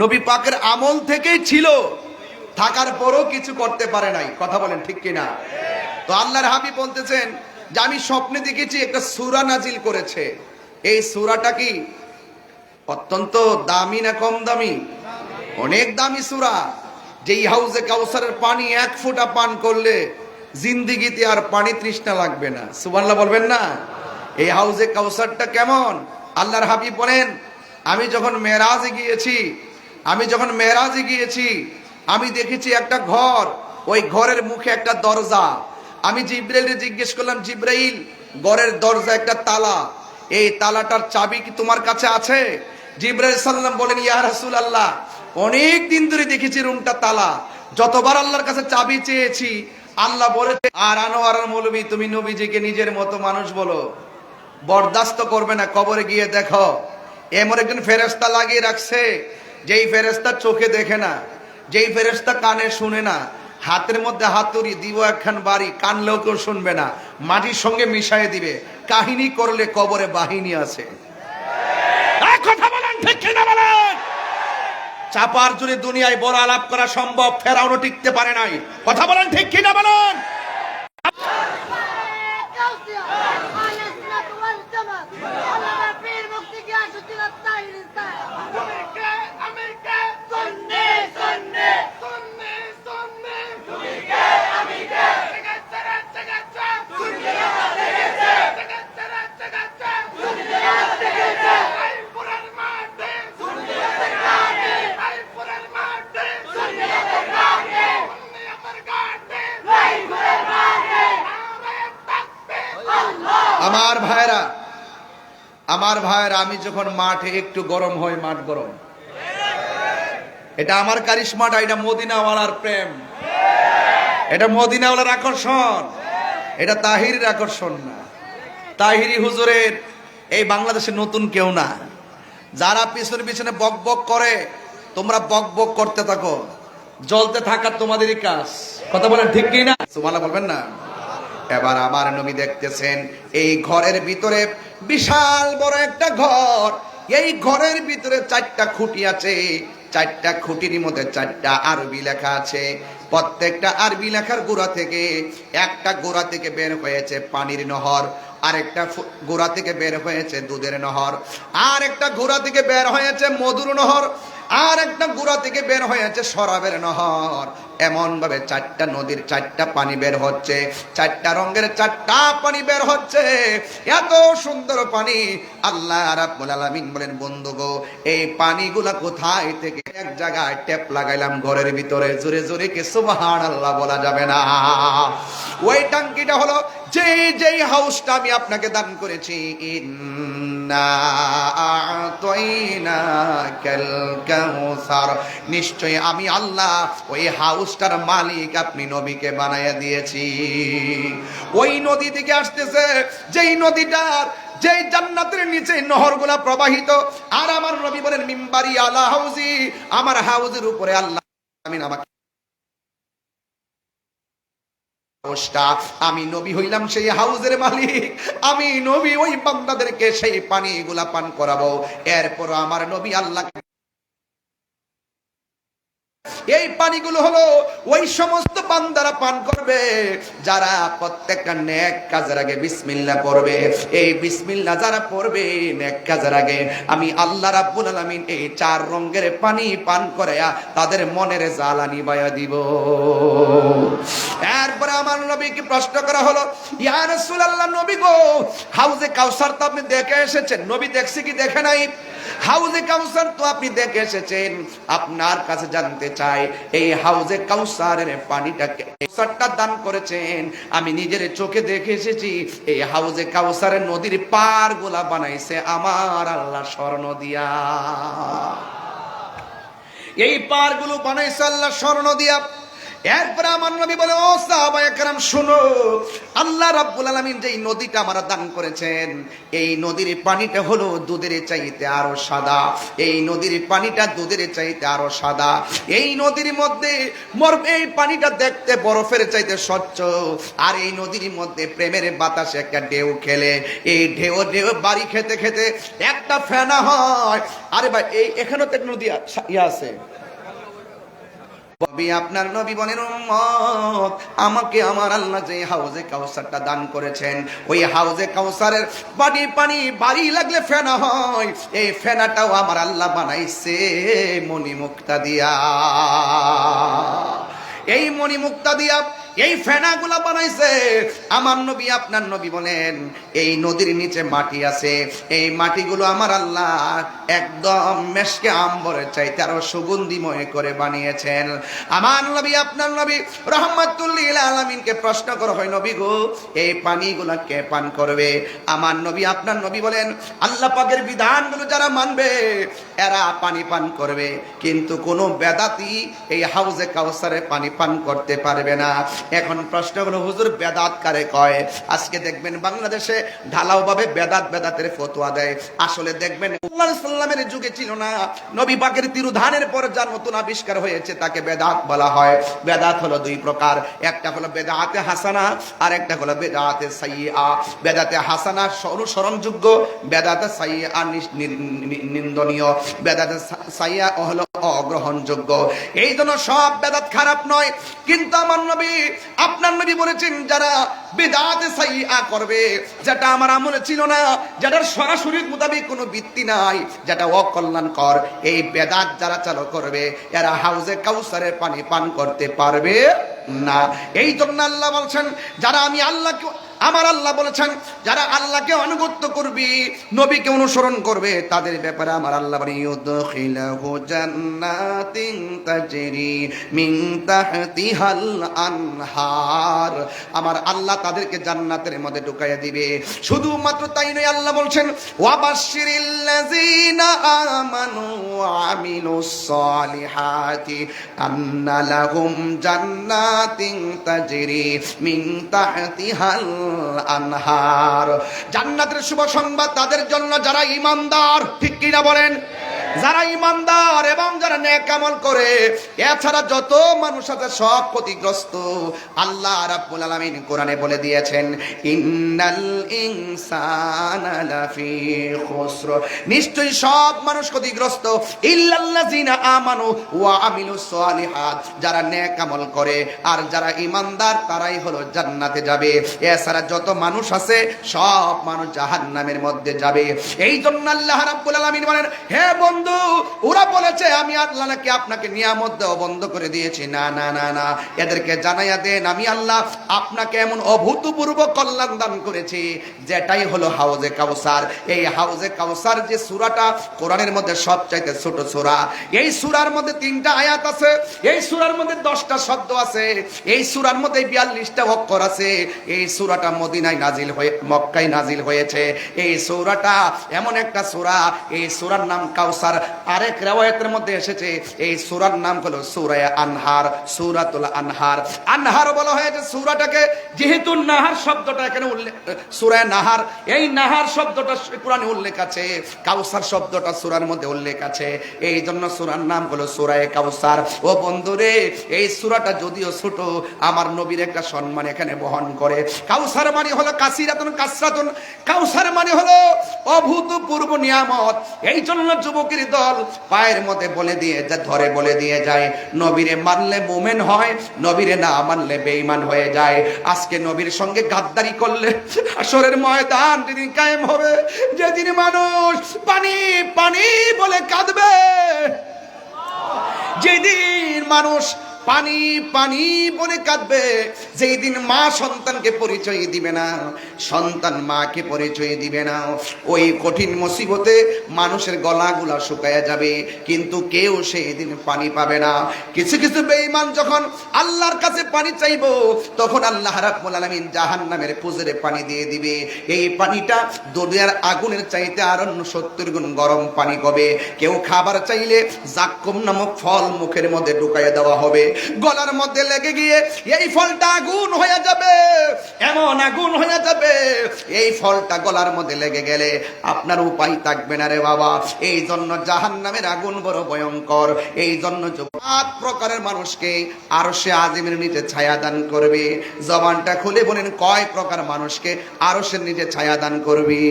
S1: নবী পাকের আমল থেকেই ছিল, থাকার পরও কিছু করতে পারে নাই। কথা বলেন ঠিক কিনা? তো আল্লাহর হাবিব বলতেছেন যে আমি স্বপ্নে দেখেছি একটা সূরা নাজিল করেছে। এই সূরাটা কি? অত্যন্ত দামি না কম দামি? অনেক দামি সূরা। যেই হাউজে কাউসারের পানি এক ফোঁটা পান করলে জিন্দিগিতে আর পানি তৃষ্ণা লাগবে না। সুবহানাল্লাহ বলবেন না? এই হাউজে কাউসারটা কেমন? আল্লাহর হাবিব বলেন, আমি যখন মেরাজে গিয়েছি আমি দেখেছি একটা ঘর, ওই ঘরের মুখে একটা দরজা। আমি জিব্রাইলকে জিজ্ঞেস করলাম, জিব্রাইল, ঘরের দরজা একটা তালা, এই তালাটার চাবি কি তোমার কাছে আছে? জিব্রাইল সাল্লাম বলেন, ইয়া রাসূলুল্লাহ, অনেক দিন ধরে দেখেছি রুমটা তালা, যতবার আল্লাহর কাছে চাবি চেয়েছি আল্লাহ বলেছে, আর আনোয়ার মৌলবী তুমি নবীজিকে নিজের মতো মানুষ বলো, বরদাস্ত করবে না। কবরে গিয়ে দেখো এমন একজন ফেরেশতা লাগিয়ে রাখছে, যেই ফেরেশতা চোখে দেখে না, যেই ফেরেশতা কানে শুনে না, হাতের মধ্যে হাতুড়ি দিব একখান বাড়ি, কানলেও কেউ শুনবে না, মাটির সঙ্গে মিশাই দিবে। কাহিনী করলে কবরে বাহিনী আছে। কথা বলেন ঠিক কিনা বলেন? চাপার জুড়ে দুনিয়ায় বড় আলাপ করা সম্ভব, ফেরাউনও টিকতে পারে নাই। কথা বলেন ঠিক কিনা বলেন? আমার ভাইরা, আমি যখন মাঠে একটু গরম হয়, মাঠ গরম, এটা আমার কারিশমাটা, এটা মদিনাওয়ালার প্রেম, এটা মদিনাওয়ালার আকর্ষণ, এটা তাহিরির আকর্ষণ না। তাহিরি হুজুরের এই বাংলাদেশে নতুন কেউ না। যারা পিছনে পিছনে বক বক করে, তোমরা বক বক করতে থাকো, জ্বলতে থাকা তোমাদেরই কাজ। কথা বলেন ঠিক কি না? সুবহানাল্লাহ বলবেন না? এবার আমার নবী দেখতেছেন এই ঘরের ভিতরে বিশাল বড় একটা ঘর, এই ঘরের ভিতরে 4টা খুঁটি আছে, 4টা খুঁটির মধ্যে 4টা আরবি লেখা আছে। প্রত্যেকটা আরবি লেখার গোড়া থেকে, একটা গোড়া থেকে বের হয়েছে পানির নহর, আরেকটা গোড়া থেকে বের হয়েছে দুধের নহর, আর একটা গোড়া থেকে বের হয়েছে মধুর নহর, আর একটা গোড়া থেকে বের হয়েছে শরাবের নহর। এমন ভাবে 4টা নদীর 4টা পানি বের হচ্ছে, 4টা রঙের 4টা পানি বের হচ্ছে। এত সুন্দর পানি। আল্লাহ রাব্বুল আলামিন বলেন, বন্ধু গো, এই পানিগুলা কোথায় থেকে? এক জায়গায় ট্যাপ লাগাইলাম ঘরের ভিতরে, জোরে জোরে কি সুবহানাল্লাহ বলা যাবে না? ওই টাঙ্কিটা হলো যেই হাউসটা আমি আপনাকে দান করেছি। ইন্না আ'তাইনাকাল কাউসার, নিশ্চয়ই আমি আল্লাহ ওই হাউসটার মালিক আপনি নবীকে বানায়া দিয়েছি। ওই নদী থেকে আসতেছে, যেই নদীটার, যেই জান্নাতের নিচে নহরগুলা প্রবাহিত। আর আমার নবী বলেন, মিম্বারি আলা হাউজি, আমার হাউজের উপরে আল্লাহ আমিন আমাকে, আমি নবী হইলাম সেই হাউজের মালিক, আমি নবী ওই বান্দাদেরকে সেই পানিগুলা পান করাবো। এরপর আমার নবী আল্লাহ, এই পানিগুলো হলো ওই সমস্ত বান্দারা পান করবে যারা প্রত্যেকটা নেক কাজের আগে বিসমিল্লাহ পড়বে। এই বিসমিল্লাহ যারা পড়বে নেক কাজের আগে, আমি আল্লাহ রাব্বুল আলামিন এই 4 রঙের পানি পান করায়া তাদের মনের জ্বালা নিভাইয়া দিব। এরপরে আমার নবীকে প্রশ্ন করা হলো, ইয়া রাসূলুল্লাহ, নবী গো, হাউজে কাউসার তো আপনি দেখে এসেছেন, নবী দেখছে কি দেখে নাই? হাউজে কাউসার তো আপনি দেখে এসেছেন, আপনার কাছে জানতে চাই, এই হাউজে কাউসারের পানিটাকে কাউসারটা দান করেছেন, আমি নিজের চোখে দেখে এসেছি। এই হাউজে কাউসারের নদীর পার গুলা বানাইছে আমার আল্লাহ স্বর্ণ দিয়া। এই পার গুলো বানাইছে আল্লাহ স্বর্ণ দিয়া। এরপরে আমার নবী বলে, ও সাহাবায়ে কেরাম শুনো, আল্লাহ রাব্বুল আলামিন যেই নদীটা আমরা দান করেছেন, এই নদীর পানিটা হলো দুধের চাইতে আরো সাদা। এই নদীর পানিটা দুধের চাইতে আরো সাদা। এই নদীর মধ্যে এই পানিটা দেখতে বরফের চাইতে স্বচ্ছ। আর এই নদীর মধ্যে প্রেমের বাতাসে একটা ঢেউ খেলে, এই ঢেউ বাড়ি খেতে খেতে একটা ফেনা হয়। আরে ভাই, এই এখানেও তো নদী আছে, আপনার নবী বলেন, উম্মত, আমাকে আমার আল্লাহ যে হাউজে কাউসারটা দান করেছেন, ওই হাউজে কাউসারের পানি বাড়ি লাগলে ফেনা হয়, এই ফেনাটাও আমার আল্লাহ বানাইছে মণিমুক্তা দিয়া। এই মণিমুক্তা দিয়া এই ফেনাগুলা বানাইছে আমার নবী। আপনার নবী বলেন, এই নদীর নিচে মাটি আছে, এই মাটিগুলো আমার আল্লাহ একদম মেশকে আম্বরের চাইতে আরো সুগন্ধিময় করে বানিয়েছেন। আমার নবী আপনার নবী রাহমাতুল লিল আলামিনকে প্রশ্ন করা হয়, নবী গো, এই পানিগুলা কে পান করবে? আমার নবী আপনার নবী বলেন, আল্লাহ পাকের বিধানগুলো যারা মানবে এরা পানি পান করবে, কিন্তু কোনো বেদাতি এই হাউজে কাউসারে পানি পান করতে পারবে না। এখন প্রশ্ন হলো, হুজুর বেদাত কারে কয়? আজকে দেখবেন বাংলাদেশে ঢালাও ভাবে বেদাতের ফতোয়া দেয়। আসলে দেখবেন সাল্লামের যুগে ছিল না, নবী পাকের তিরুধানের পর যার নতুন আবিষ্কার হয়েছে তাকে বেদাত বলা হয়। বেদাত হলো দুই প্রকার, একটা হলো বেদাতে হাসানা, আর একটা হলো বেদাতে সাইয়্যা। বেদাতে হাসানা অনুসরণযোগ্য, বেদাতে সাইয়্যা নিন্দনীয়, বেদাতে সাইয়্যা হলো অগ্রহণযোগ্য। এই জন্য সব বেদাত খারাপ নয়, কিন্তু আমার নবী আপনার নবী বলেছেন, যারা বেদাতে সাইয়্যা করবে, যেটা আমার আমলে ছিল না, যেটার সরাসরি মোতাবেক কোনো ভিত্তি নাই, যেটা অকল্যাণকর, এই বেদাত যারা চালু করবে এরা হাউজে কাউসারের পানি পান করতে পারবে না। এই জন্য আল্লাহ বলছেন, যারা আমি আল্লাহকে, আমার আল্লাহ বলেছেন, যারা আল্লাহকে আনুগত্য করবে, নবীকে অনুসরণ করবে, তাদের ব্যাপারে আমার আল্লাহ বলেন, ইউদখিলহু জান্নাতিন তাজরি মিন তাহতিহাল আনহার। আমার আল্লাহ তাদেরকে জান্নাতের মধ্যে ঢুকাইয়া দিবে। শুধুমাত্র তাই নয়, আল্লাহ বলছেন, ওয়াবাশশিরিল্লাযিনা আমানু ওয়া আমিলুস সালিহাতি আন্না লাহুম জান্নাতিন তাজরি মিন তাহতিহাল আনহার। জান্নাতের শুভ সংবাদ তাদের জন্য যারা ঈমানদার, ঠিক কিনা বলেন? যারা ঈমানদার এবং যারা নেক আমল করে। এছাড়া যত মানুষ আছে সব ক্ষতিগ্রস্ত। আল্লাহ রাব্বুল আলামিন কোরআনে বলে দিয়েছেন, ইন্নাল ইনসানা লাফি খুসর, নিশ্চয়ই সব মানুষ ক্ষতিগ্রস্ত, ইল্লাল্লাযিনা আমানু ওয়া আমিলুস সালিহাত, যারা নেক আমল করে আর যারা ঈমানদার তারাই হলো জান্নাতে যাবে। এছাড়া যত মানুষ আছে সব মানুষ জাহান্নামের মধ্যে যাবে। এই জন্য আল্লাহ রাব্বুল আলামিন বলেন, হে বন্ধু, ওরা বলেছে আমি আল্লাহ নাকি আপনাকে নিয়ামত দেওয়া বন্ধ করে দিয়েছি। না না না না, এদেরকে জানাইয়া দেন আমি আল্লাহ আপনাকে এমন অভূতপূর্ব কল্যাণ দান করেছি, যেটাই হলো হাউজে কাউসার। এই হাউজে কাউসার যে সূরাটা কোরআনের মধ্যে সবচাইতে ছোট সূরা, এই সূরার মধ্যে 3টা আয়াত আছে, এই সূরার মধ্যে 10টা শব্দ আছে, এই সূরার মধ্যে 42টা অক্ষর আছে। এই সূরাটা মদিনায় নাজিল হয়ে মক্কায় নাজিল হয়েছে। এই সূরাটা এমন একটা সূরা, এই সূরার নাম কাউসার। আরেক riwayতের মধ্যে এসেছে এই সূরার নাম হলো সূরা আনহার, সূরাতুল আনহার। আনহার বলা হয়েছে সূরাটাকে, যেহেতু নাহার শব্দটা এখানে উল্লেখ, সূরা নাহার, এই নাহার শব্দটা কোরআনে উল্লেখ আছে, কাউসার শব্দটা সূরার মধ্যে উল্লেখ আছে, এই জন্য সূরার নাম হলো সূরা কাউসার। ও বন্ধুরে, এই সূরাটা যদিও ছোট, আমার নবীর একটা সম্মান এখানে বহন করে। কাউসার মানে হলো কাসিরাতুন কাসরাতুন, কাউসার মানে হলো অভূতপূর্ব নিয়ামত। এই জন্য যুবকের দল পায়ের মধ্যে বলে দিয়ে ধরে বলে দিয়ে যায়, নবীরে মানলে মুমিন হয়, নবীরে না মানলে বেঈমান হয়ে যায়। আজকে নবীর সঙ্গে গাদ্দারি করলে হাসরের ময়দান যেদিন কায়েম হবে, যেদিন মানুষ পানি পানি বলে কাঁদবে, যেদিন মানুষ পানি পানি বলে কাঁদবে, যেই দিন মা সন্তানকে পরিচয় দিবে না, সন্তান মাকে পরিচয় দিবে না, ওই কঠিন মুসিবতে মানুষের গলাগুলা শুকায়া যাবে, কিন্তু কেউ সেই দিন পানি পাবে না। কিছু কিছু বেঈমান যখন আল্লাহর কাছে পানি চাইবো, তখন আল্লাহ রাব্বুল আলামিন জাহান্নামের পুজরে পানি দিয়ে দিবে। এই পানিটা দুনিয়ার আগুনের চাইতে আরো 70 গুণ গরম পানি হবে। কেউ খাবার চাইলে জাক্কুম নামক ফল মুখের মধ্যে ঢুকাইয়া দেওয়া হবে, গলার মধ্যে লেগে গিয়ে এই ফলটা আগুন হয়ে যাবে, এমন আগুন হয়ে যাবে, এই ফলটা গলার মধ্যে লেগে গেলে আপনার উপায় থাকবে না রে বাবা। এই জন্য জাহান্নামের আগুন বড় ভয়ঙ্কর। এই জন্য 7 প্রকারের মানুষকে আরশে আজিমের নিচে ছায়া দান করবে। জবানটা খুলে বলেন, কয় প্রকার মানুষকে আরশের নিচে ছায়া দান করবে?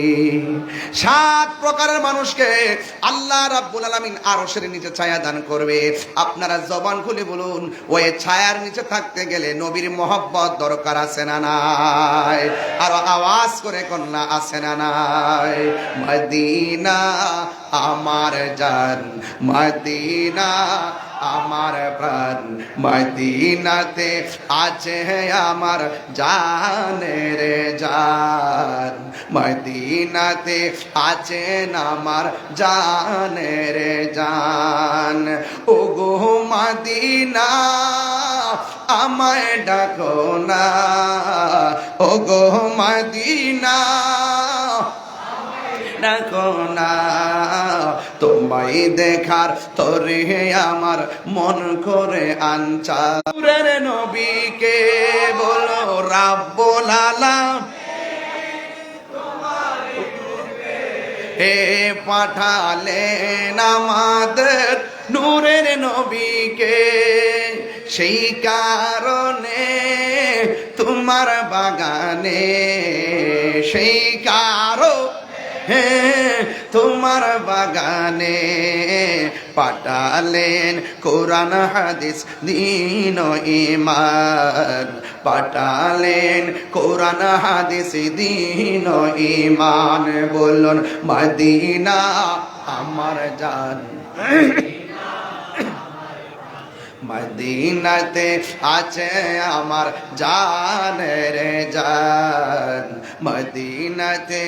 S1: 7 প্রকারের মানুষকে আল্লাহ রাব্বুল আলামিন আরশের নিচে ছায়া দান করবে। আপনারা জবান খুলে বলুন, ওই ছায়ার নিচে থাকতে গেলে নবীর মহব্বত দরকার আছে না নাই? আর আওয়াজ করে কন্যা আছে না নাই? মদিনা আমার জান, মদিনা আমার প্রাণ, মদিনাতে আছে আমার জানের জান, মদিনাতে আছে আমার জানের জান। ওগো মদিনা আমায় ডাকো না, ওগো মদিনা ডাকো না, তোমায় দেখার তরে আমার মন করে আনচা। নূরের নবীকে বলো রাব্বুল আলামিন হে পাঠালেন আমাদের নূরের নবীকে, সেই কারণে তোমার বাগানে, সেই কারণে তোমার বাগানে পাঠালেন কোরআন হাদিস দ্বীন ও ঈমান, পাঠালেন কোরআন হাদিস দ্বীন ও ঈমান। বলুন মদিনা আমার জান, মদিনাতে আছে আমার জানের জান, মদিনাতে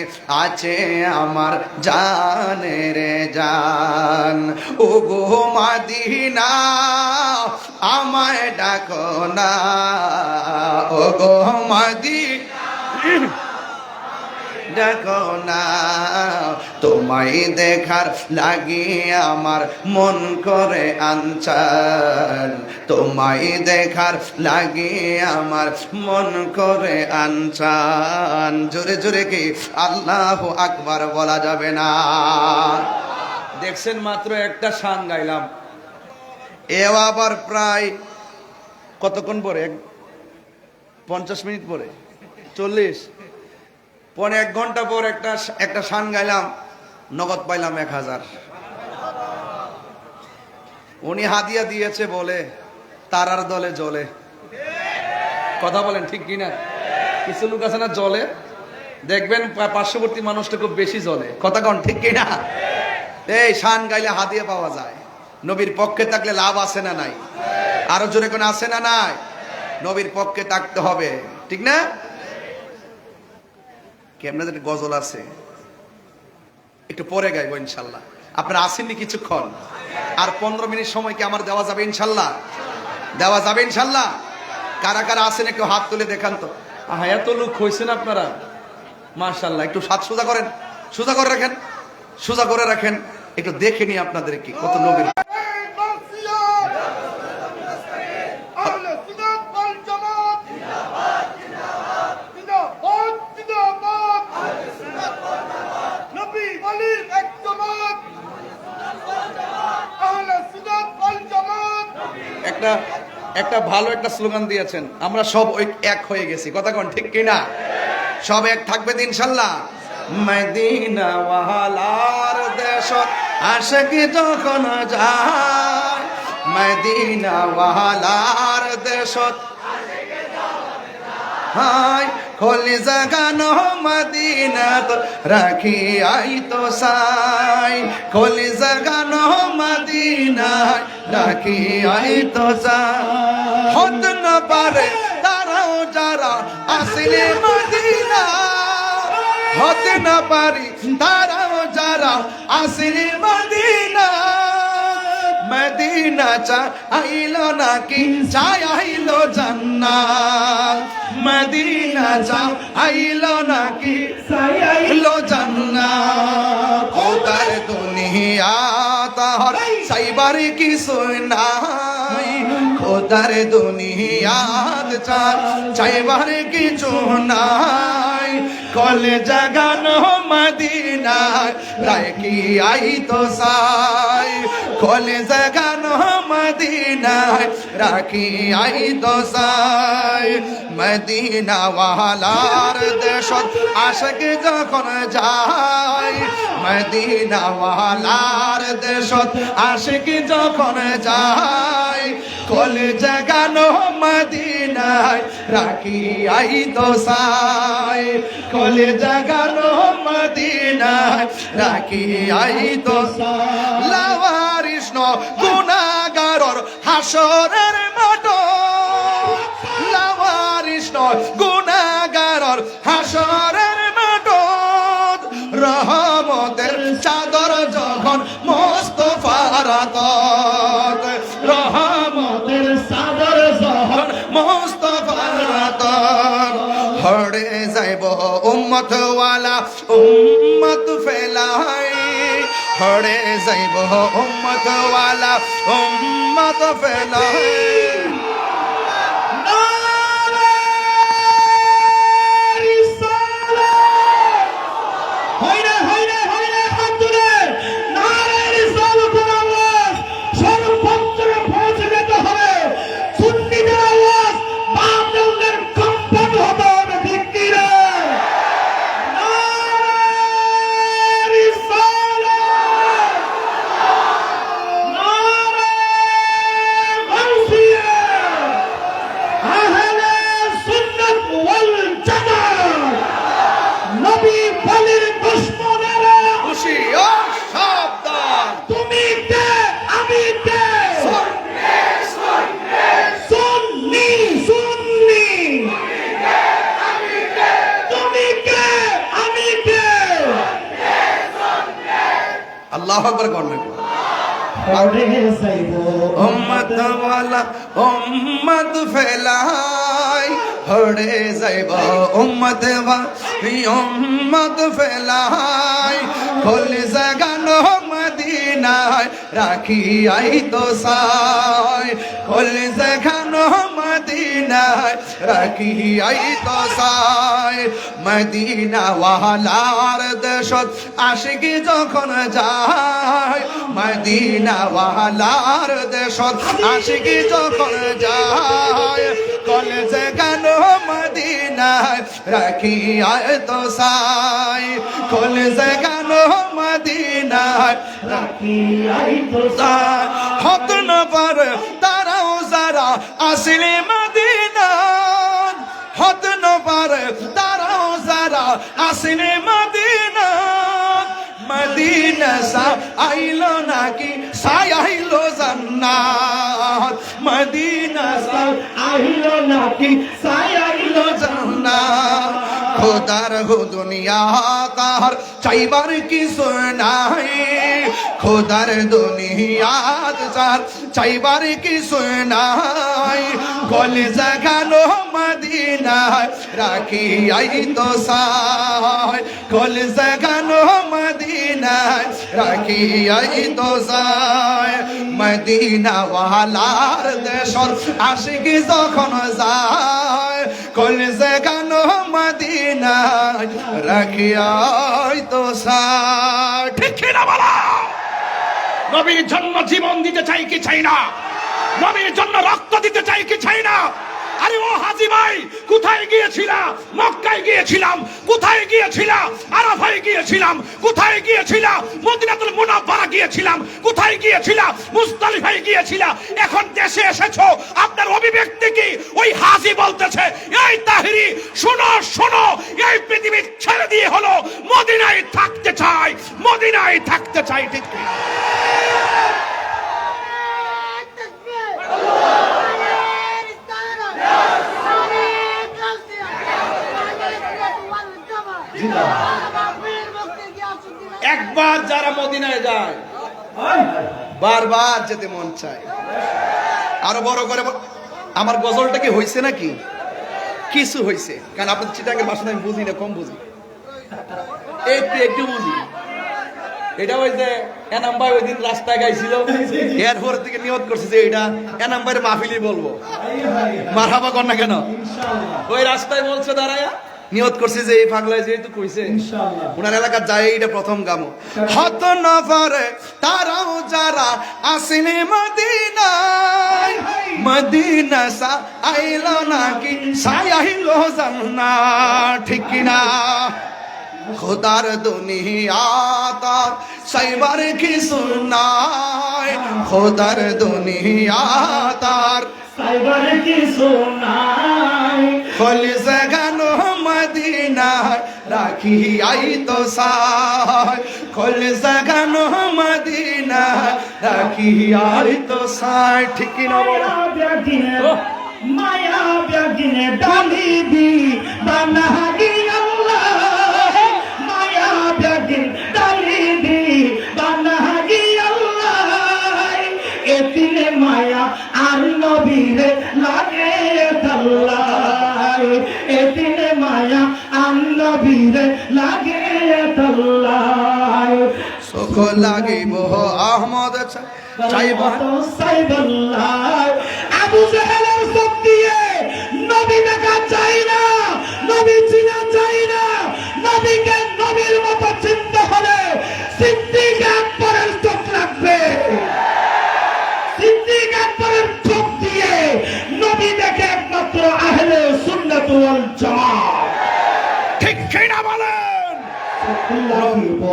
S1: আছে আমার জানের জান। ওগো মদিনা আমায় ডাকো না, ওগো মদিনা ডাকো না, তোমায় দেখার লাগি আমার মন করে আনচান, তোমায় দেখার লাগি আমার মন করে আনচান। জোরে জোরে কি আল্লাহু আকবার বলা যাবে না? দেখছেন মাত্র একটা শান গাইলাম, এ আবার প্রায় কতক্ষণ পরে? 50 মিনিট পরে, 40 পরে 1 ঘন্টা পর একটা শান গাইলাম, নগদ পাইলাম 1000। উনি হাদিয়া দিয়েছে বলে তারার দলে জ্বলে। কথা বলেন ঠিক কিনা? কিছু লোক আছে না জ্বলে, দেখবেন পার্শ্ববর্তী মানুষটা খুব বেশি জ্বলে। কথা কন ঠিক কিনা? এই শান গাইলে হাদিয়া পাওয়া যায়। নবীর পক্ষে থাকলে লাভ আছে না নাই? আরো জোরে কোন আছে না নাই? নবীর পক্ষে থাকতে হবে, ঠিক না? আপনাদের গজল আছে, একটু পরে গাইবো ইনশাল্লাহ। আপনারা আসেননি কিছুক্ষণ, আর 15 মিনিট সময় কি আমার দেওয়া যাবে ইনশাল্লাহ? দেওয়া যাবে ইনশাল্লাহ? কারা কারা আসেন একটু হাত তুলে দেখান তো। এত লোক হয়েছেন আপনারা, মাশাআল্লাহ। একটু হাত সোজা করেন, সোজা করে রাখেন, সোজা করে রাখেন, একটু দেখে নি আপনাদের কি কত নবীর। একটা ভালো একটা স্লোগান দিয়েছেন, আমরা সব এক হয়ে গেছি। কথা কোন ঠিক কিনা? সব এক থাকবে ইনশাল্লাহ। মদিনা ওয়ালার দেশ আশিকি যখন যায়, মদিনা ওয়ালার দেশ হাই কলিজা গানো মদিনাত রাখি আই তো সাই, কলিজা গানো মদিনায় রাখি আই তো সাই। হত না পারে তারাও যারা আসলে মদিনা, হতে না পারি তারাও যারা আসলে মদিনা। মদিনা চাইলো নাকি চাইলো জান্নাত, মদিনা চাইলো নাকি চাইলো জান্নাত। খোদার দুনিয়া তার সাইবার কিছু নাই, খোদার দুনিয়াত চাইবার কিছু নাই। কলে জাগানো মদিনায় রাখি আই তো সাই, কলে জাগানো মদিনায় রাখি আই তো সাই। মদিনা ওয়ালার দেশত আশিক যখন যায়, মদিনা ওয়ালার দেশত আশিক যখন যায়। কলে জাগানো মদিনায় রাখিয়াই তো সাই, কলে জাগানো মদিনায় রাখিয়াই তো সাই। লাওয়ারিস গুনাহগারর হাসরের মাঠ, লাওয়ারিস গুনাহগারর হাসরের মাঠ, রহমতের চাদর যখন মুস্তাফার আতত, রহমতের চাদর যখন মুস্তাফার আতত, হড়ে যাইব উম্মত ওয়ালা উম্মত ফেলাই, হড়ে যাইব উম্মত ওয়ালা উম্মত ফেলাই। আল্লাহু আকবার করলেন। উম্মত ওয়ালা উম্মত ফেলাই, হড়ে যাইব উম্মত ওয়ালা উম্মত ফেলাই, কলে জাগানো মদিনায় রাখিয়াই তো সাই, কলে জাগানো মদিনায় রাখিয়াই তো সাই। মদিনা ওয়ালার দেশত আশিকি যখন যায়, মদিনা ওয়ালার দেশত আশিকি যখন যায়, কলে জাগানো মদিনায় রাখিয়াই তো সাই, কলে জাগানো মদিনায় রাখিয়াই তো সাই। হত না পারে তারাও যারা আসলে মদিনা, হত না পারে তারাও যারা আসলে মদিনা, মদিনা সা আইলো নাকি সাই আইলো জান্নাত, মদিনা সা আইলো নাকি সাই আইলো জান্নাত। খোদার হো দুনিয়া তার চাইবার কিছু নাই, খোদার দুনিয়া তার চাইবার কিছু নাই, কলে জাগানো মদিনায় রাখিয়াই তো সাই, কলে জাগানো মদিনায় রাখিয়াই তো সাই। মদিনা ওয়ালার দেশর আশিকি যখন যায়, কলে জাগানো মদিনায় রাখিয়াই তো সাই। ঠিক কিনা বলা? নবীর জন্য জীবন দিতে চাই কি চাই না? নবীর জন্য রক্ত দিতে চাই কি চাই না? আরে ও হাজী ভাই, কোথায় গিয়েছিলা? মক্কায় গিয়েছিলাম। কোথায় গিয়েছিলা? আরাফায় গিয়েছিলাম। কোথায় গিয়েছিলা? মদিনাতুল মুনাওয়ারা গিয়েছিলাম। কোথায় গিয়েছিলা? মুজদালিফায় গিয়েছিলা। এখন দেশে এসেছো, আপনার অভিব্যক্তি কি? ওই হাজী বলতেছে, এই তাহিরি শোনো শোনো, এই পৃথিবী ছেড়ে দিয়ে হলো মদিনায় থাকতে চাই, মদিনায় থাকতে চাই। ঠিক কি? একবার যারা মদিনায় যায় বারবার যেতে মন চায়। আরো বড় করে আমার গজলটা কি হয়েছে নাকি? কিছু হয়েছে, কারণ আপনাদের চিটাঙ্গের ভাষা আমি বুঝি না, কম বুঝি, একটু বুঝি। এটা ওই যে এনাম ভাই ওই দিন রাস্তায় গাইছিল, এরপর থেকে নিয়ত করছে যে এটা এনাম ভাইয়ের মাহফিলই বলবো। মারহাবা কর না কেন? ওই রাস্তায় বলছে দাঁড়ায়া, নিয়ত করছে যে এই পাগলায় যেহেতু কইছে ওনার এলাকা যায়, এটা প্রথম গামো। হত নফরে তারাও যারা আসলে মদিনায়, মদিনা সা আইলো নাকি সাই আইলো জান্নাত। ঠিক কিনা? খোদার দুনিয়া তার সাইবার কিছু নাই, খোদার দুনিয়া তার
S2: সাইবার কিছু নাই।
S1: খোল জাগানো মদিনায় রাখি আই তো সাই, খোল জাগানো মদিনায় রাখি আই তো সাই। ঠিক কি না বলো?
S2: মায়া ব্যাগিনে ডালি দি বানাগি আল্লাহ, মায়া ব্যাগিন ডালি দি বানাগি আল্লাহ। এতিনে মায়া আর নবীরে লাগে আল্লাহ, এতিনে মায়া আর নবীরে লাগে আল্লাহ।
S1: সুখ লাগিব আহমদ চাইবা
S2: সাইবাল্লাহ। আবু জাহেলের চোখ দিয়ে নবী দেখা চাই না, নবী চিনা চাই না। নবীকে নবীর মতো চিনতে হলে সিদ্দিক আকবরের চোখ লাগবে। সিদ্দিক আকবরের চোখ দিয়ে নবী দেখে একমাত্র আহলে সুন্নাত ওয়াল জামাত।
S1: ঠিক কি না বলেন?
S2: লাগিব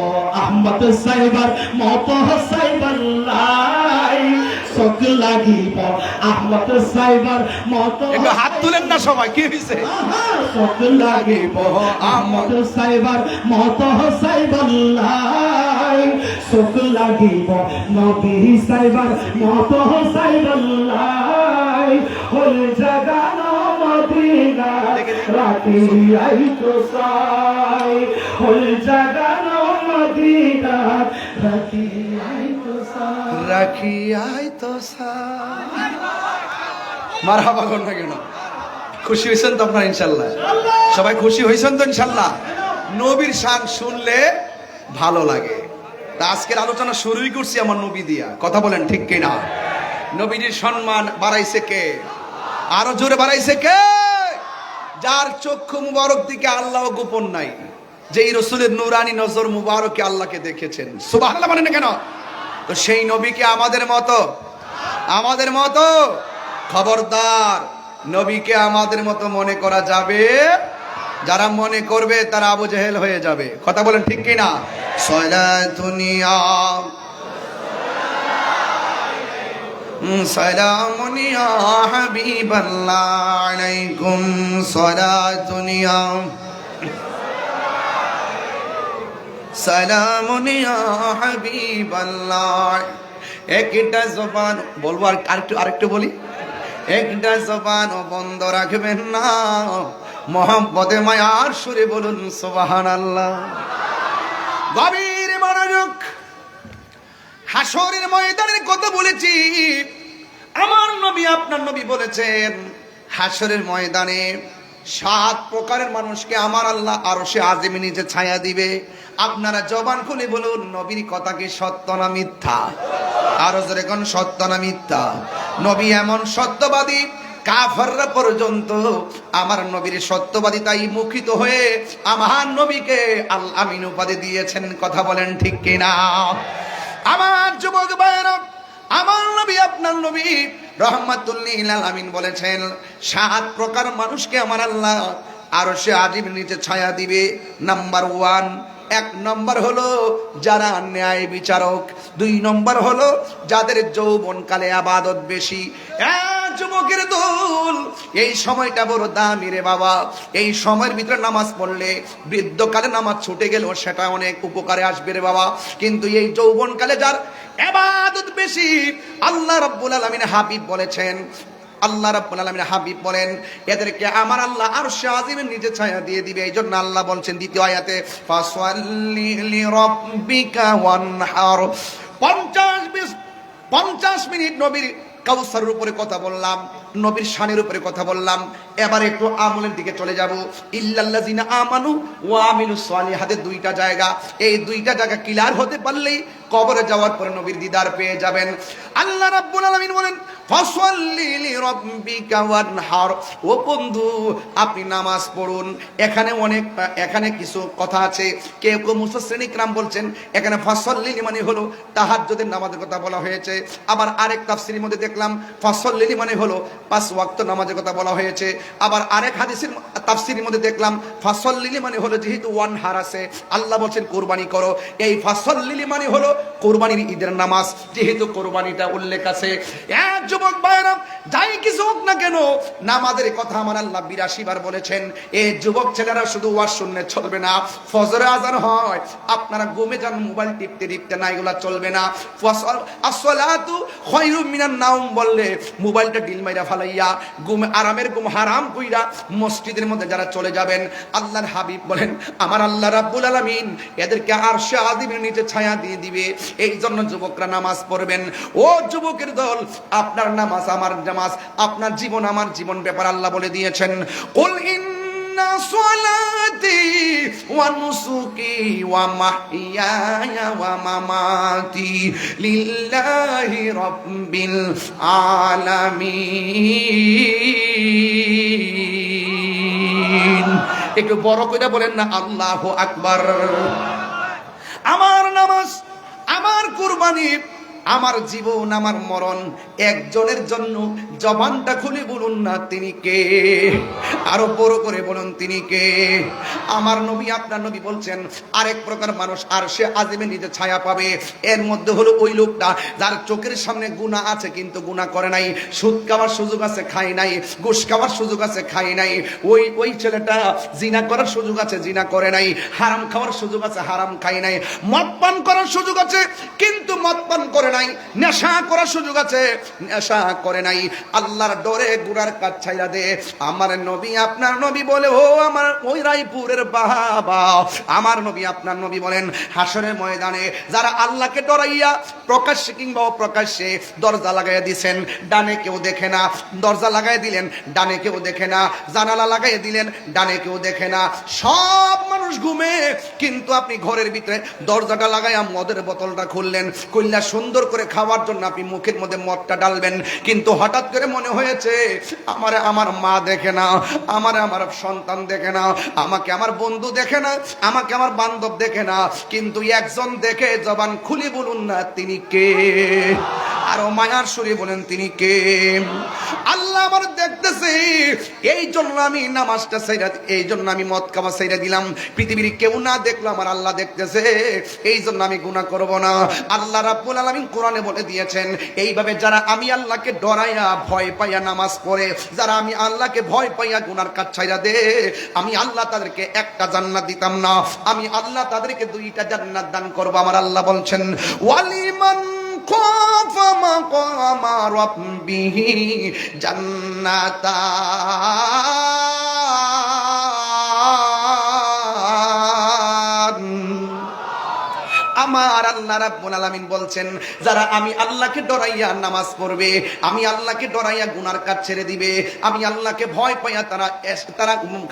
S2: আহমদ সাইবার মত সাইবাল্লাহ, চোখ লাগিব আহমদ সাইবার মত।
S1: একটু হাত তুলেন না সবাই, কি হয়েছে?
S2: চোখ লাগিব আহমদ সাইবার মত সাইবাল্লাহ, চোখ লাগিব নবী সাইবার মত সাইবাল্লাহ। হল জাগানো মদিনা রাতি আইতো সাই, হল জাগানো মদিনা রাতি আইতো সাই।
S1: রাখি আই তো সাই। মারহাবা করুন না কেন? খুশি হয়েছেন তো আপনারা ইনশাল্লাহ? সবাই খুশি হয়েছেন তো ইনশাল্লাহ? নবীর শান শুনলে ভালো লাগে। তা আজকের আলোচনা শুরুই করছি আমার নবী দিয়া। কথা বলেন ঠিক কিনা? নবীর সম্মান বাড়াইছে কে? আরো জোরে বাড়াইছে কে? যার চক্ষু মুবারক দিকে আল্লাহ গোপন নাই, যেই রসুলের নুরানি নজর মুবারকে আল্লাহকে দেখেছেন। সুবহানাল্লাহ বলেন না কেন? তো সেই নবীকে আমাদের মতো খবরদার, নবীকে আমাদের মতো মনে করা যাবে? যারা মনে করবে তারা আবু জেহেল হয়ে যাবে। কথা বলেন ঠিক কিনা? সলাতুনিয়া সালামুনিয়া হাবিবাল্লাহ আলাইকুম সলাতুনিয়া সালামুনিয়া হাবিবাল্লাহ। একটা জবান বলবো, আরেকটু বলি, একটা জবান বন্ধ রাখবেন না, মোহাম্মদে মায়ার সুরে বলুন সুবহানাল্লাহ। গভীর মনোযোগ। হাসরের ময়দানের কথা বলেছি, আমার নবী আপনার নবী বলেছেন হাসরের ময়দানে 7 প্রকারের মানুষকে আমার আল্লাহ আরশে আজিমে নিচে ছায়া দিবে। আপনারা জবান খুলে বলুন, নবীর কথা কি সত্য না মিথ্যা? আরো জোরে কোন সত্য না মিথ্যা? নবী এমন সত্যবাদী, কাফেররা পর্যন্ত আমার নবীর সত্যবাদী তাই মুখিত হয়ে আমার নবীকে আল আমিন উপাধি দিয়েছেন। কথা বলেন ঠিক কিনা? আমার যুবক ভাইরা, আমার নবী আপনার নবী রাহমাতুল লিল আলামিন বলেছেন 7 প্রকার মানুষকে আমার আল্লাহ আরশে আজিম নিচে ছায়া দিবে। নাম্বার 1, 1 নম্বর হলো যারা ন্যায় বিচারক। 2 নম্বর হলো যাদের যৌবনকালে ইবাদত বেশি। যুবকের দল, এই সময়টা বড় দামি রে বাবা। এই সময়ের ভিতরে নামাজ পড়লে বৃদ্ধকালে নামাজ ছুটে গেল সেটা অনেক উপকারে আসবে রে বাবা। কিন্তু এই যৌবনকালে যার ইবাদত বেশি, আল্লাহ রাব্বুল আলামিন হাবিব বলেছেন, আল্লাহ রাব্বুল আলামিন হাবিব বলেন এদেরকে আমার আল্লাহ আরশে আজিমের নিচে ছায়া দিয়ে দিবে। এইজন্য আল্লাহ বলছেন দ্বিতীয় আয়াতে, ফাসাল্লি লিরাব্বিকা ওয়ানহার। 50 মিনিট নবীর কাউসারের উপরে কথা বললাম, নবীর শানের উপরে কথা বললাম। এবার একটু আমলের দিকে চলে যাব। ইল্লাল্লাযিনা আমানু ওয়া আমিলুস সালিহাতের 2টা জায়গা, এই 2টা জায়গা ক্লিয়ার হতে পারলেই কবরে যাওয়ার পরে নবীর দিদার পেয়ে যাবেন। আল্লাহ রাব্বুল আলামিন বলেন ফাসাল্লি লিরাব্বিকা ওয়ানহার। ও বন্ধু, আপনি নামাজ পড়ুন। এখানে কিছু কথা আছে। কেউ মুফাসসিরিন ইকরাম বলছেন এখানে ফাসাল্লি মানে হলো তাহাজ্জুদের নামাজের কথা বলা হয়েছে। আবার আরেক তাফসীরের মধ্যে দেখলাম ফাসাল্লি মানে হলো 5 ওয়াক্ত নামাজের কথা বলা হয়েছে। আবার আরেক হাদিসের তাফসীরের মধ্যে দেখলাম ফাসাল্লি মানে হলো যেহেতু ওয়ানহার আছে, আল্লাহ বলছেন কুরবানি করো। এই ফাসাল্লি মানে হলো কুরবানির ঈদের নামাজ, যেহেতু কুরবানিটা উল্লেখ আছে। যুবক ভাইরা, যাই কিছু হোক না কেন, নামাজের কথা আমার আল্লাহ 82 বার বলেছেন। এই যুবক ছেলেরা শুধু ওয়াজ শুনলে চলবে না, ফজরে আজান হয় আপনারা ঘুমে যান, মোবাইল টিপতে টিপতে না, এগুলা চলবে না। আসসালাতু খায়রুম মিনান নাওম বললে মোবাইলটা ডিল মাইরা ফালাইয়া ঘুম, আরামের ঘুম হারাম কইরা মসজিদের মধ্যে যারা চলে যাবেন, আল্লাহর হাবিব বলেন আমার আল্লাহ রাব্বুল আলামিন এদেরকে আরশে আযীমের নিচে ছায়া দিয়ে দিবে। এই জন্য যুবকরা নামাজ পড়বেন। ও যুবকের দল, আপনার নামাজ আমার নামাজ, আপনার জীবন আমার জীবন ব্যাপার আল্লাহ বলে দিয়েছেন, কুল ইন্না সলাতি ওয়া নুসুকি ওয়া মাহইয়ায়া ওয়া মামাতি লিল্লাহি রাব্বিল আলামিন। একটু বড় করে বলেন না আল্লাহু আকবার। আমার নামাজ, আমার কুরবানি, আমার জীবন, আমার মরণ একজনের জন্য। জবানটা খুলে বলুন না তিনি কে, আরো বড় করে বলুন তিনি কে। আমার নবী, আপনার নবী বলছেন আরেক প্রকার মানুষ আরশে আযিমের নিচে ছায়া পাবে। এর মধ্যে হলো ওই লোকটা যার চোখের সামনে গুনাহ আছে কিন্তু গুনাহ করে নাই, সুদ খাওয়ার সুযোগ আছে খায় নাই, ঘুষ খাওয়ার সুযোগ আছে খায় নাই। ওই ছেলেটা জিনা করার সুযোগ আছে, জিনা করে নাই। হারাম খাওয়ার সুযোগ আছে, হারাম খায় নাই। মদ পান করার সুযোগ আছে কিন্তু মদ পান করে নাই। নেশা করার সুযোগ আছে, নেশা করে নাই। আল্লাহর ডরে গুনার কাজ ছাইরা দে। আমার নবী, আপনার নবী বলে, ও আমার ওই রায়পুরের বাবা, আমার নবী, আপনার নবী বলেন হাসরের ময়দানে যারা আল্লাহকে ডরাইয়া প্রকাশ্যে কিংবা অপ্রকাশ্যে দরজা লাগাইয়া দিছেন, ডানে কেউ দেখে না, দরজা লাগাই দিলেন ডানে কেউ দেখে না, জানালা লাগাই দিলেন ডানে কেউ দেখে না, সব মানুষ ঘুমে, কিন্তু আপনি ঘরের ভিতরে দরজাটা লাগাইয়া মদের বোতলটা খুললেন, খুললা সুন্দর করে খাওয়ার জন্য আপনি মুখের মধ্যে মদটা ডালবেন, কিন্তু হঠাৎ করে মনে হয়েছে আমারে আমার মা দেখে না, আমারে আমার সন্তান দেখে না, আমাকে আমার বন্ধু দেখে না, আমাকে আমার বান্ধব দেখে না, কিন্তু একজন দেখে। জবান খুলে বলুন না তিনি কে, আরো মায়ার সুরে বলেন তিনি কে। আল্লাহ আমার দেখতেছে, এই জন্য আমি নামাজটা ছাইরা, এই জন্য আমি মদ খাওয়া ছাইরা দিলাম। পৃথিবীর কেউ না দেখলো, আমার আল্লাহ দেখতেছে, এই জন্য আমি গুনাহ করব না। আল্লাহ রাব্বুল আলামিন কোরআনে বলে দিয়েছেন, এইভাবে যারা আমি আল্লাহকে ডরাইয়া ভয় পাইয়া নামাজ পড়ে, যারা আমি আল্লাহকে ভয় পাইয়া গুনার কাজ ছাইরা দে, আমি আল্লাহ তাদেরকে একটা জান্নাত দিতাম না, আমি আল্লাহ তাদেরকে 2টা জান্নাত দান করব। আমার আল্লাহ বলছেন, ওয়ালিমান খাফা মাকামা রাব্বিহি জান্নাতান। আমার আল্লাহ রাব্বুল আলামিন বলছেন, যারা আমি আল্লাহকে ডরাইয়া নামাজ পড়বে, আমি আল্লাহকে ডরাইয়া গুনার কাজ ছেড়ে দিবে, আমি আল্লাহকে ভয় পাইয়া তারা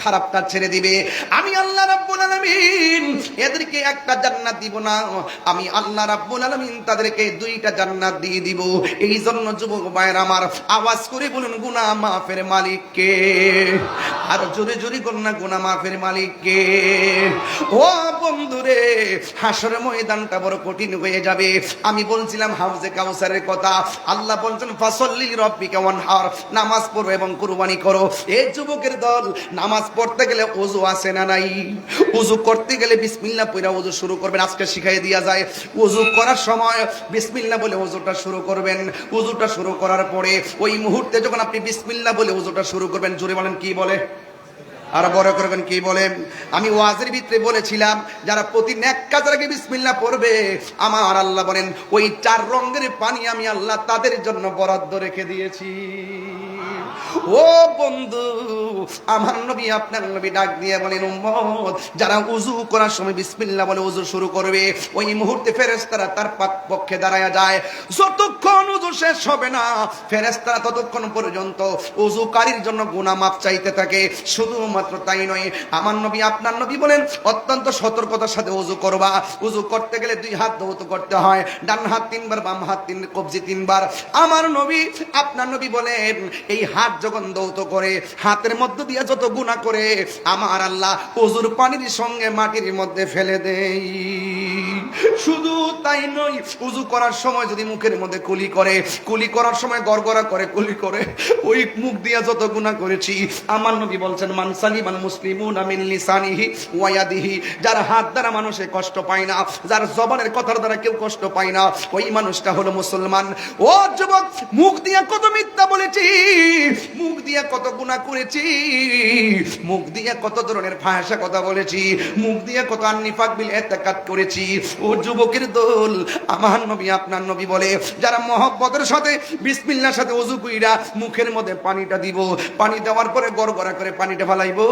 S1: খারাপ কাজ ছেড়ে দিবে, আমি আল্লাহ রাব্বুল আলামিন এদেরকে একটা জান্নাত দিব না, আমি আল্লাহ রাব্বুল আলামিন তাদেরকে 2টা জান্নাত দিয়ে দিব। এই জন্য যুবক ভাইরা আমার, আওয়াজ করে বলুন গুনাহ মাফের মালিক কে, আর জোরে জোরে বলুন না গুনাহ মাফের মালিক কে। ও বন্ধুরে, হাসরের ময়দানটা বড় কঠিন হয়ে যাবে। আমি বলছিলাম হাউজে কাউসারের কথা, আল্লাহ বলছেন ফাসাল্লি লিরাব্বিকা ওয়ানহার, নামাজ পড়ো এবং কুরবানি করো। এই যুবকের দল, নামাজ পড়তে গেলে ওযু আছে না নাই? ওযু করতে গেলে বিসমিল্লাহ পড়া ওযু শুরু করবেন। আজকে শিখাই দেয়া যায়, ওযু করার সময় বিসমিল্লাহ বলে ওযুটা শুরু করবেন। ওযুটা শুরু করার পরে ওই মুহূর্তে যখন আপনি বিসমিল্লাহ বলে ওযুটা শুরু করবেন, জোরে বলেন কি বলে, আর বড় করবেন কি বলেন। আমি ওয়াজের ভিতরে বলেছিলাম, যারা প্রতি নেক কাজের আগে বিসমিল্লাহ পড়বে, আমার আল্লাহ বলেন ওই 4 রঙের পানি আমি আল্লাহ তাদের জন্য বরাদ্দ রেখে দিয়েছি। ও বন্ধু, আমার নবী, আপনার নবী ডাক দিয়ে বলেন, উম্মত যারা ওযু করার সময় বিসমিল্লাহ বলে ওযু শুরু করবে, ওই মুহূর্তে ফেরেশতারা তার পক্ষে দাঁড়ায়া যায়। যতক্ষণ ওযু শেষ হবে না, ফেরেশতারা ততক্ষণ পর্যন্ত ওযুকারীর জন্য গুনাহ মাফ চাইতে থাকে। শুধুমাত্র তাই নয়, আমার নবী, আপনার নবী বলেন অত্যন্ত সতর্কতার সাথে ওযু করবা। ওযু করতে গেলে 2 হাত ধৌত করতে হয়, ডান হাত 3 বার, বাম হাত 3 কবজি 3 বার। আমার নবী, আপনার নবী বলেন এই হাত যখন ধৌত করে, হাতের মধ্য দিয়ে যত গুনাহ করে, আমার আল্লাহ ওযুর পানির সঙ্গে মাটির মধ্যে ফেলে দেই। শুধু তাই নয়, উজু করার সময় যদি মুখের মধ্যে কুলি করে, কুলি করার সময় গড়গড়া করে কুলি করে, ওই মুখ দিয়া যত গুনাহ করেছি, আমার নবী বলছেন মান সালিমাল মুসলিমুনা মিন লিসানিহি ওয়া ইয়াদিহি, যার হাত দ্বারা মানুষে কষ্ট পায় না, যার জবানের কথার দ্বারা কেউ কষ্ট পায় না, ওই মানুষটা হলো মুসলমান। ও যুবক, মুখ দিয়া কত মিথ্যা বলেছি, মুখ দিয়া কত গুনাহ করেছি, মুখ দিয়া কত ধরনের ফাহিশা কথা বলেছি, মুখ দিয়া কত আন্নিফাক বিল ইতিকাদ করেছি। ও যুবকের দল, আমার নবী আপনার নবী বলে, যারা মহব্বতের সাথে বিসমিল্লাহর সাথে ওযু কইরা মুখের মধ্যে পানিটা দিব, পানি দেওয়ার পরে গড়গড়া করে পানিটা ফেলাইবো,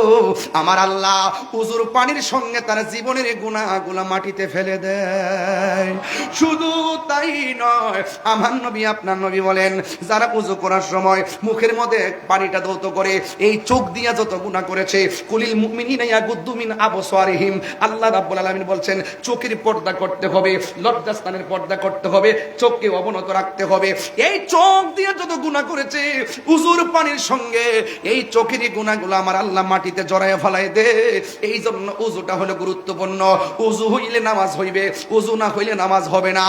S1: আমার আল্লাহ ওযুর পানির সঙ্গে তার জীবনের গুনাহগুলো মাটিতে ফেলে দেয়। শুধু তাই নয়, আমার নবী আপনার নবী বলেন, যারা ওযু করার সময় মুখের মধ্যে পানিটা দৌত করে, এই চোখ দিয়া যত গুনাহ করেছে, কুলিল মুমিনিনা ইয়াগুদ্দু মিন আবসারিহিম, আল্লাহ রাব্বুল আলামিন বলছেন চোখের পর্দা করতে হবে, লজ্জাস্থানের পর্দা করতে হবে, চোখকে অবনত রাখতে হবে। এই চোখ দিয়ে যত গুনাহ করেছে, উজুর পানির সঙ্গে এই চোখেরই গুনাহগুলো আমার আল্লাহ মাটিতে জড়ায় ফেলায় দে। এই জন্য উজুটা হলো গুরুত্বপূর্ণ। উজু হইলে নামাজ হইবে, উজু না হইলে নামাজ হবে না।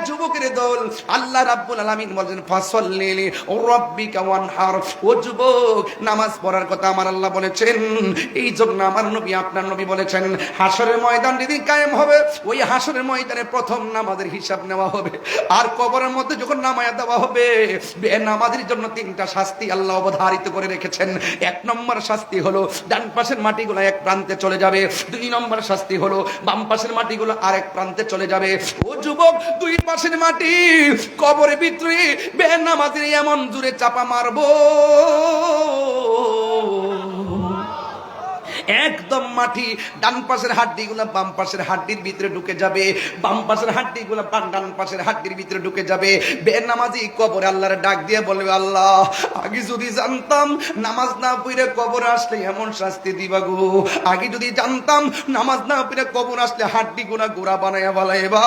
S1: যুবকের দল, আল্লাহ রাব্বুল আলামিন বলেন ফাসাল্লি লিরাব্বিকা ওয়ানহার। ও যুবক, নামাজ পড়ার কথা আমার আল্লাহ বলেছেন, এই জন্য আমার নবী আপনার নবী বলেছেন হাসরের ময়দান যেদিন কায়েম হবে, ওই হাসরের ময়দানে প্রথম নামাজের হিসাব নেওয়া হবে, আর কবরের মধ্যে যখন নামায়া দেওয়া হবে, বেনামাজের জন্য তিনটা শাস্তি আল্লাহ অবধারিত করে রেখেছেন। এক নম্বর শাস্তি হলো ডান পাশের মাটিগুলো এক প্রান্তে চলে যাবে, দুই নম্বর শাস্তি হলো বাম পাশের মাটিগুলো আরেক প্রান্তে চলে যাবে। ও যুবক, দুই পাশের মাটি কবরের ভিতরে বেনামাজের এমন জোরে চাপা মারবো, একদম মাটি ডান পাশের হাড্ডিগুলা বাম পাশের হাড্ডির ভিতরে ঢুকে যাবে, বাম পাশের হাড্ডিগুলা ডান পাশের হাড্ডির ভিতরে ঢুকে যাবে। বেনামাজি কবরে আল্লাহর ডাক দিয়ে বলবে, আল্লাহ আগে যদি জানতাম নামাজ না পড়ে কবরে আসলে এমন শাস্তি দিবা গো, আগে যদি জানতাম নামাজ না পড়ে কবর আসলে হাড্ডিগুলা গোড়া বানায়া বালাইবা,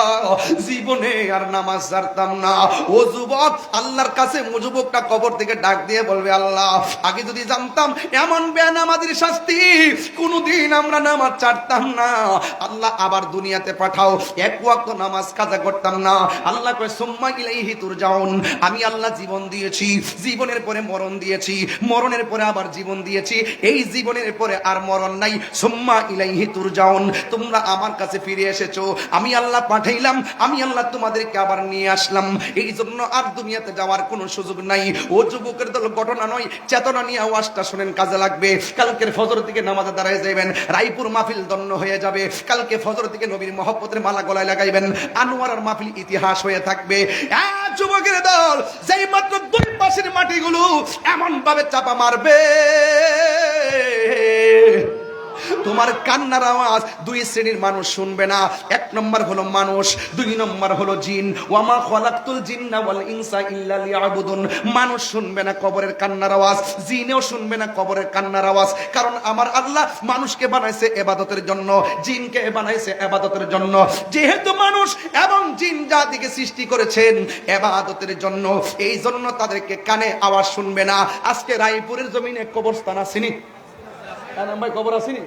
S1: জীবনে আর নামাজ ছাড়তাম না। ও যুবক, আল্লাহর কাছে যুবকটা কবর থেকে ডাক দিয়ে বলবে, আল্লাহ আগে যদি জানতাম এমন বেনামাজির শাস্তি, কোনদিন আমরা নামাজ ছাড়তাম না। আল্লাহ আবার দুনিয়াতে পাঠাও, এক ওয়াক্ত নামাজ কাজা করতাম না। আল্লাহ কয় সুম্মা ইলাইহি তুরজাউন, আমি আল্লাহ জীবন দিয়েছি, জীবনের পরে মরণ দিয়েছি, মরণের পরে আবার জীবন দিয়েছি, এই জীবনের পরে আর মরণ নাই। সুম্মা ইলাইহি তুরজাউন, তোমরা আমার কাছে ফিরে এসেছো, আমি আল্লাহ পাঠাইলাম, আমি আল্লাহ তোমাদেরকে আবার নিয়ে আসলাম, এই জন্য আর দুনিয়াতে যাওয়ার কোনো সুযোগ নাই। ও যুবকের দল, ঘটনা নয়, চেতনা নিয়ে আওয়াজটা শুনেন, কাজে লাগবে। কালকের ফজর থেকে নামাজে দাঁড়ায় যাবেন, রায়পুর মাহফিল দন্ন হয়ে যাবে। কালকে ফজর থেকে নবীর মহব্বতের মালা গলায় লাগাইবেন, আনোয়ারার মাহফিল ইতিহাস হয়ে থাকবে। যুবকের দল, যেই মাত্র দুই পাশের মাটিগুলো এমন ভাবে চাপা মারবে, তোমার কান্নার আওয়াজ দুই শ্রেণীর মানুষ শুনবে না। এক নম্বর হলো মানুষ, দুই নম্বর হলো জিন। ওয়ামা খালাকতুল জিন্না ওয়াল ইনসা ইল্লা লিয়াবুদুন। মানুষ শুনবে না কবরের কান্নার আওয়াজ, জিনেও শুনবে না কবরের কান্নার আওয়াজ, কারণ আমার আল্লাহ মানুষকে বানাইছে ইবাদতের জন্য, জিনকে বানাইছে ইবাদতের জন্য। যেহেতু মানুষ এবং জিন জাতিকে সৃষ্টি করেছেন ইবাদতের জন্য, এই জন্য তাদেরকে কানে আওয়াজ শুনবে না। আজকে রায়পুরের জমিনে কবরস্থান আসেনি, ভাই খবর আসেনি,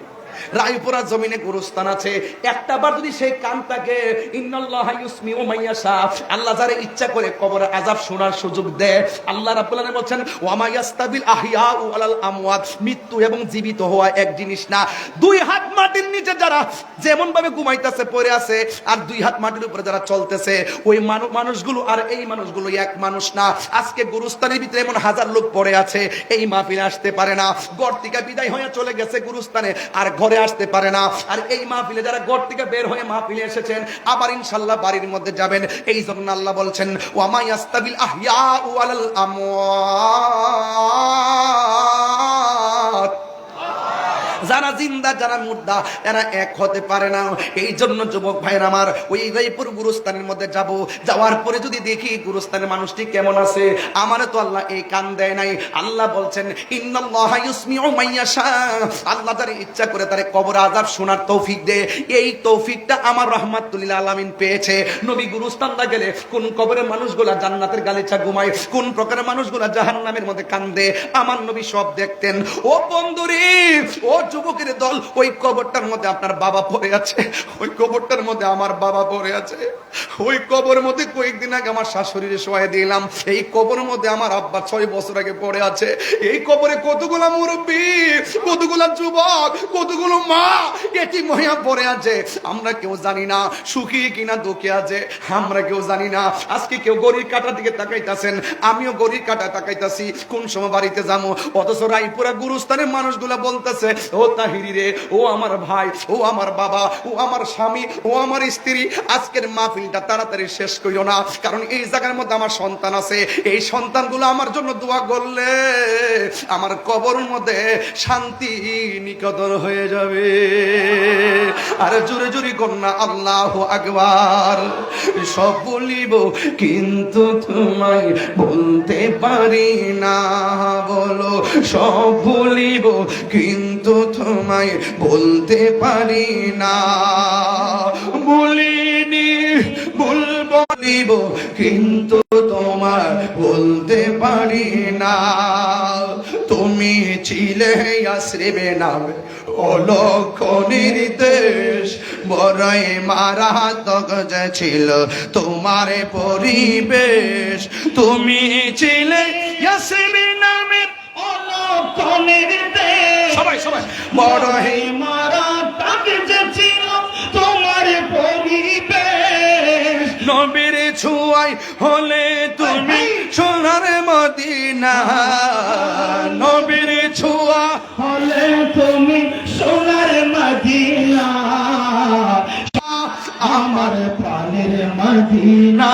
S1: রায়পুরা জমিনে গুরুস্থান আছে। একটা বার যদি সেই কানটাকে ইন্নাল্লাহা ইউসমিউ মাইয়াশা, আল্লাহ যারে ইচ্ছা করে কবরে আযাব শোনার সুযোগ দেয়। আল্লাহ রাব্বুল আলামিন বলেন ওয়া মা ইয়াস্তাবিল আহইয়াউ ওয়ালাল আমওয়াত, মৃত্যু এবং জীবিত হওয়া এক জিনিস না। দুই হাত মাটির নিচে যারা যেমন ভাবে ঘুমাইতেছে পড়ে আছে, আর দুই হাত মাটির উপরে যারা চলতেছে, ওই মানুষগুলো আর এই মানুষগুলো এক মানুষ না। আজকে গুরুস্থানের ভিতরে এমন হাজার লোক পড়ে আছে, এই মাহফিলে আসতে পারে না, ঘর থেকে বিদায় হয়ে চলে গেছে গুরুস্থানে, আর ঘরে আসতে পারে না। আর এই মাহফিলে যারা ঘর থেকে বের হয়ে মাহফিলে এসেছেন, আবার ইনশাআল্লাহ বাড়ির মধ্যে যাবেন। এই জন্য আল্লাহ বলছেন ওয়া মা ইয়াস্তাবিল আহইয়াউ ওয়ালাল আমওয়াত, যারা জিন্দা যারা মুর্দা এরা এক হতে পারে না। এই জন্য যুবক ভাইরা আমার, ওই রায়পুর গুরুস্থানের মধ্যে যাব, যাওয়ার পরে যদি দেখি গুরুস্থানের মানুষটি কেমন আছে, আমারে তো আল্লাহ এই কান দেয় নাই। আল্লাহ বলছেন ইন্নাল্লাহা ইউসমিউ মাইয়াশা, আল্লাহ যার ইচ্ছা করে তারে কবর আযাব শোনার তৌফিক দেয়। এই তৌফিকটা আমার রাহমাতুল লিল আলামিন পেয়েছে। নবী গুরুস্থানটা গেলে কোন কবরের মানুষগুলা জান্নাতের গালিচা ঘুমায়, কোন প্রকারের মানুষগুলা জাহান্নামের মধ্যে কান্দে, আমার নবী সব দেখতেন। ও বন্ধুরে, ও যুবকের দল, ওই কবরটার মধ্যে আপনার বাবা পড়ে আছে, ওই কবরটার মধ্যে আমার বাবা পড়ে আছে, ওই কবরের মধ্যে কয়েকদিন আগে আমার শাশুড়িরে শোয়াই দিলাম, এই কবরের মধ্যে আমার আব্বা 6 বছর আগে পড়ে আছে। এই কবরে কতগুলা মুরব্বী, কতগুলা যুবক, কতগুলো মা এটি মহিলা পড়ে আছে। আমরা কেউ জানি না সুখী কিনা দুঃখী আছে, আমরা কেউ জানি না। আজকে কেউ গড়ির কাটা দিকে তাকাইতাছেন, আমিও গড়ির কাটা তাকাইতাছি কোন সময় বাড়িতে যাবো। অথচ রায়পুরা গুরুস্থানের মানুষগুলা বলতেছে, ও তাহিরি রে, ও আমার ভাই, ও আমার বাবা, ও আমার স্বামী, ও আমার স্ত্রী, আজকের মাহফিলটা তাড়াতাড়ি শেষ করিও না, কারণ এই জায়গার মধ্যে আমার সন্তান আছে। এই সন্তানগুলো আমার জন্য দোয়া করলে আমার কবরের মধ্যে শান্তি নিকটর হয়ে যাবে। আর জোরে জোরে কন্যা আল্লাহু আকবার। সব বলিব কিন্তু তোমায় বলতে পারি না, বলো সব বলিব কিন্তু তোমায় বলতে পারি না। বলিনি বলিব কিন্তু তোমার বলতে পারি না। তুমি ছিলে আশ্রিবে নামে অলক্ষ নির্দেশ, বড়ই মারাত্মক যে ছিল তোমার পরিবেশ। তুমি ছিলে আশ্রিবে নামে
S2: অলক্ষ নির্দেশ,
S1: সবাই সবাই
S2: বড়ই মারাত্মক যে ছিল তোমার পরিবেশ।
S1: নবীর ছোঁয়ায় হলে তুমি সোনার মদিনা, নবীর ছোঁয়া
S2: হলে তুমি সোনার মদিনা, আমার প্রাণের মদিনা,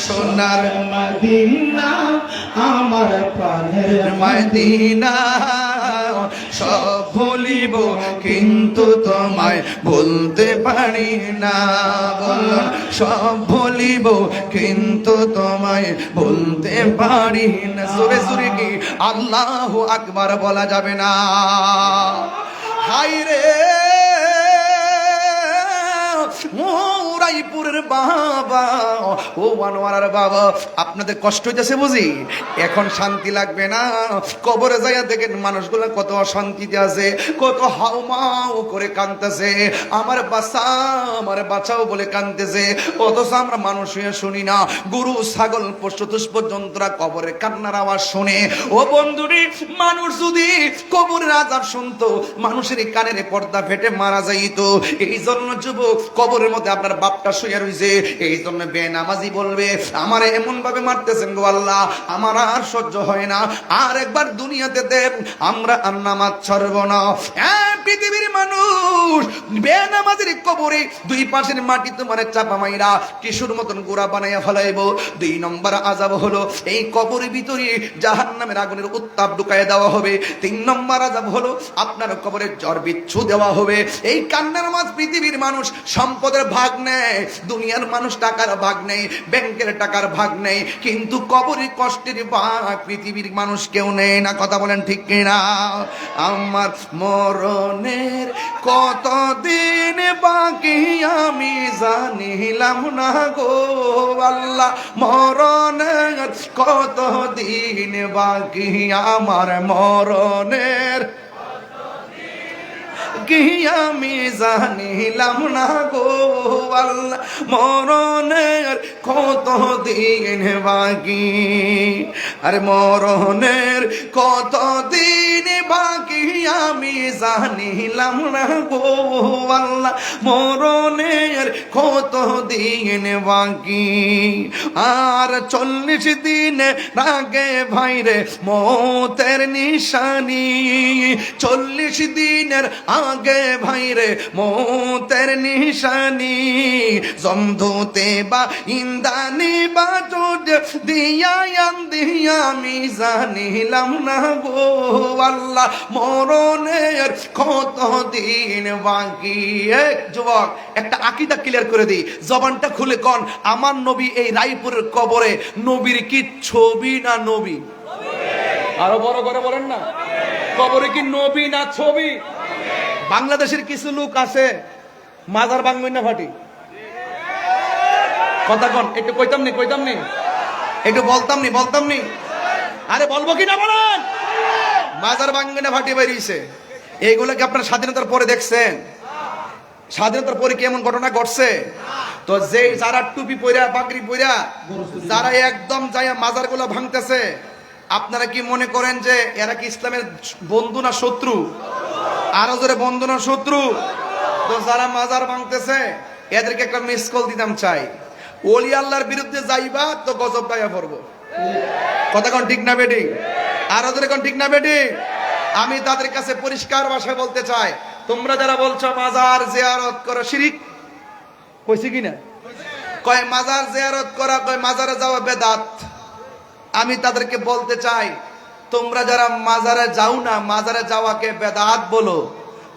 S1: সোনার
S2: মদিনা, আমার প্রাণের
S1: মদিনা। সব ভুলিব কিন্তু তোমায় বলতে পারি না, বল সব ভুলিব কিন্তু তোমায় বলতে পারি না। জোরে জোরে কি আল্লাহু আকবার বলা যাবে না? হায় রে রায়পুরের বাবা, ও আনোয়ারার বাবা, আপনাদের কষ্ট হইতেছে বুঝি? এখন শান্তি লাগবে না? কবরে যাইয়া দেখেন মানুষগুলো কত অশান্তিতে আছে, কত হাউমাউ করে কাঁদতেছে, আমার বাচ্চা আমার বাঁচাও বলে কাঁদতেছে। অথচ আমরা মানুষ হয়ে শুনি না, গরু ছাগল পশুতুষ পর্যন্তরা কবরের কান্নার আওয়াজ শুনে। ও বন্ধুরি, মানুষ যদি কবরের আযাব শুনতো, মানুষের কানের পর্দা ফেটে মারা যাইতো। এই জন্য যুবক, কবরের মধ্যে আপনার বাপটা শুয়ে রয়েছে, এই জন্য বেনামাজি বলবে, আমারে এমন ভাবে মারতেছেন গো আল্লাহ, আমার আর সহ্য হয় না, আর একবার দুনিয়াতে দেন, আমরা আর নামাজ ছাড়ব না। পৃথিবীর মানুষ বেনামাজির কবরে দুই পাশের মাটি তোমার চাপা মাইরা টিস্যুর মতন গোড়া বানাইয়া ফেলাইব। 2 নম্বর আযাব হলো এই কবরের ভিতরে জাহান্নামের আগুনের উত্তাপ ঢুকাইয়া দেওয়া হবে। 3 নম্বর আযাব হলো আপনার কবরে জ্বর বিচ্ছু দেওয়া হবে। এই কান্নার মাঝ পৃথিবীর মানুষ সম্পদের ভাগ নেয়, দুনিয়ার মানুষ টাকার ভাগ নেই, ব্যাংকের টাকার ভাগ নেই, কিন্তু কবরে কষ্টের ভাগ পৃথিবীর মানুষ কেউ নেই না। কথা বলেন ঠিক কিনা? আমার মরণের কতদিন বাকি আমি জানিলাম না গো আল্লাহ, মরণের কতদিন বাকি আমার, মরণের কি আমি জানিলাম না গো আল্লাহ, মরণের কত দিন বাকি, আরে মরণের কত দিন বাকি আমি জানিলাম না গো আল্লাহ, মরণের কত দিন বাকি। আর 40 দিন আগে ভাইরে মৌতের নিশানি, 40 দিনের আগে ভাইরে মৌতের নিশানি, জমধুতে বা ইন্দানি বা চোট দিয়া আমি জানিলাম না গো আল্লাহ, মরণের কত দিন বাকি। যুবক, একটা আকীদা ক্লিয়ার করে দিই, জবানটা খুলে কোন, আমার নবী এই রায়পুরের কবরে নবীর কি ছবি না নবী? আরো বড় করে বলেন না, কবরে কি নবী না ছবি? বাংলাদেশের কিছু লোক আছে মাজার ভাঙবেন না ফাটি, কথা কন, একটু কইতাম নি একটু বলতাম নি, আরে বলবো কি না বলেন? মাজার ভাঙবে না ফাটি বেরিয়েছে, এইগুলো কি আপনার স্বাধীনতার পরে দেখছেন? স্বাধীনতার পরে কি এমন ঘটনা ঘটছে? তো যে যারা টুপি পইরা পাগড়ি পইরা যারা একদম যাইয়া মাজারগুলো ভাঙতেছে, আপনারা কি মনে করেন যে এরা কি ইসলামের বন্ধু না শত্রু? আরো জোরে, বন্ধু না শত্রু? তো যারা মাজার ভাঙতেছে এদেরকে একটা মিস কল দিতাম চাই, ওলি আল্লাহর বিরুদ্ধে যাইবা তো গজব গায়া পড়বো। কথা কোন ঠিক না বেটি? আরো জোরে কোন ঠিক না বেটি? আমি তাদের কাছে পরিষ্কার ভাষায় বলতে চাই, তোমরা যারা বলছো মাজার জিয়ারত করো শিরিক, কইছি কিনা? কয় মাজার জিয়ারত করা, কয় মাজারে যাওয়া বেদাত। আমি তাদেরকে বলতে চাই, তোমরা যারা মাজারে যাও না, মাজারে যাওয়াকে বেদাত বলো,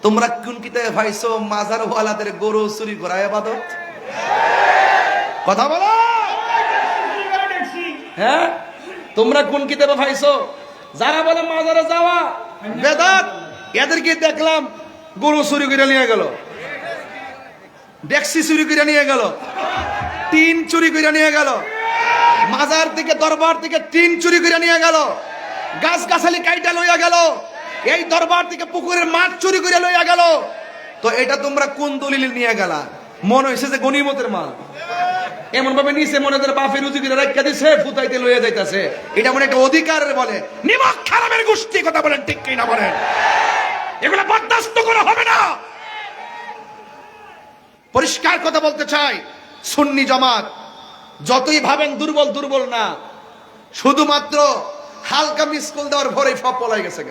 S1: তোমরা কোন কিতাবে পাইছো মাজার ওয়ালাদের গরু চুরি করা ইবাদত? কথা বলো। হ্যাঁ, তোমরা কোন কিতাবে পাইছো? যারা বলে মাজারে যাওয়া বেদাত, এদেরকে দেখলাম গরু চুরি করে নিয়ে গেল, ডেক্সি চুরি করে নিয়ে গেল, টিন চুরি করে নিয়ে গেল, মাজার থেকে দরবার থেকে টিন চুরি করে নিয়ে গেল, গাছ গাছালি কাইটা লইয়া গেল, এই দরবার থেকে পুকুরের মাছ চুরি করে লইয়া গেল। তো এটা তোমরা কোন দলিল নিয়ে গেলা? মনে হয়েছে যে গনিমতের মাল, এমন ভাবে নিচে মনে করে বাপের রুজি করে রাখা দিছে, ফুতাইতে লইয়া যাইতাছে, এটা মনে একটা অধিকারের বলে। নিমক খারাপের গোষ্ঠী, কথা বলেন ঠিক কি না বলেন? এগুলো বরদাস্ত করা হবে না। পরিষ্কার কথা বলতে চাই, সুন্নি জামাত যতই ভাবেন দুর্বল, দুর্বল না, শুধুমাত্র হালকা মিসকল দেওয়ার ভরেই সব পলাই গেছে।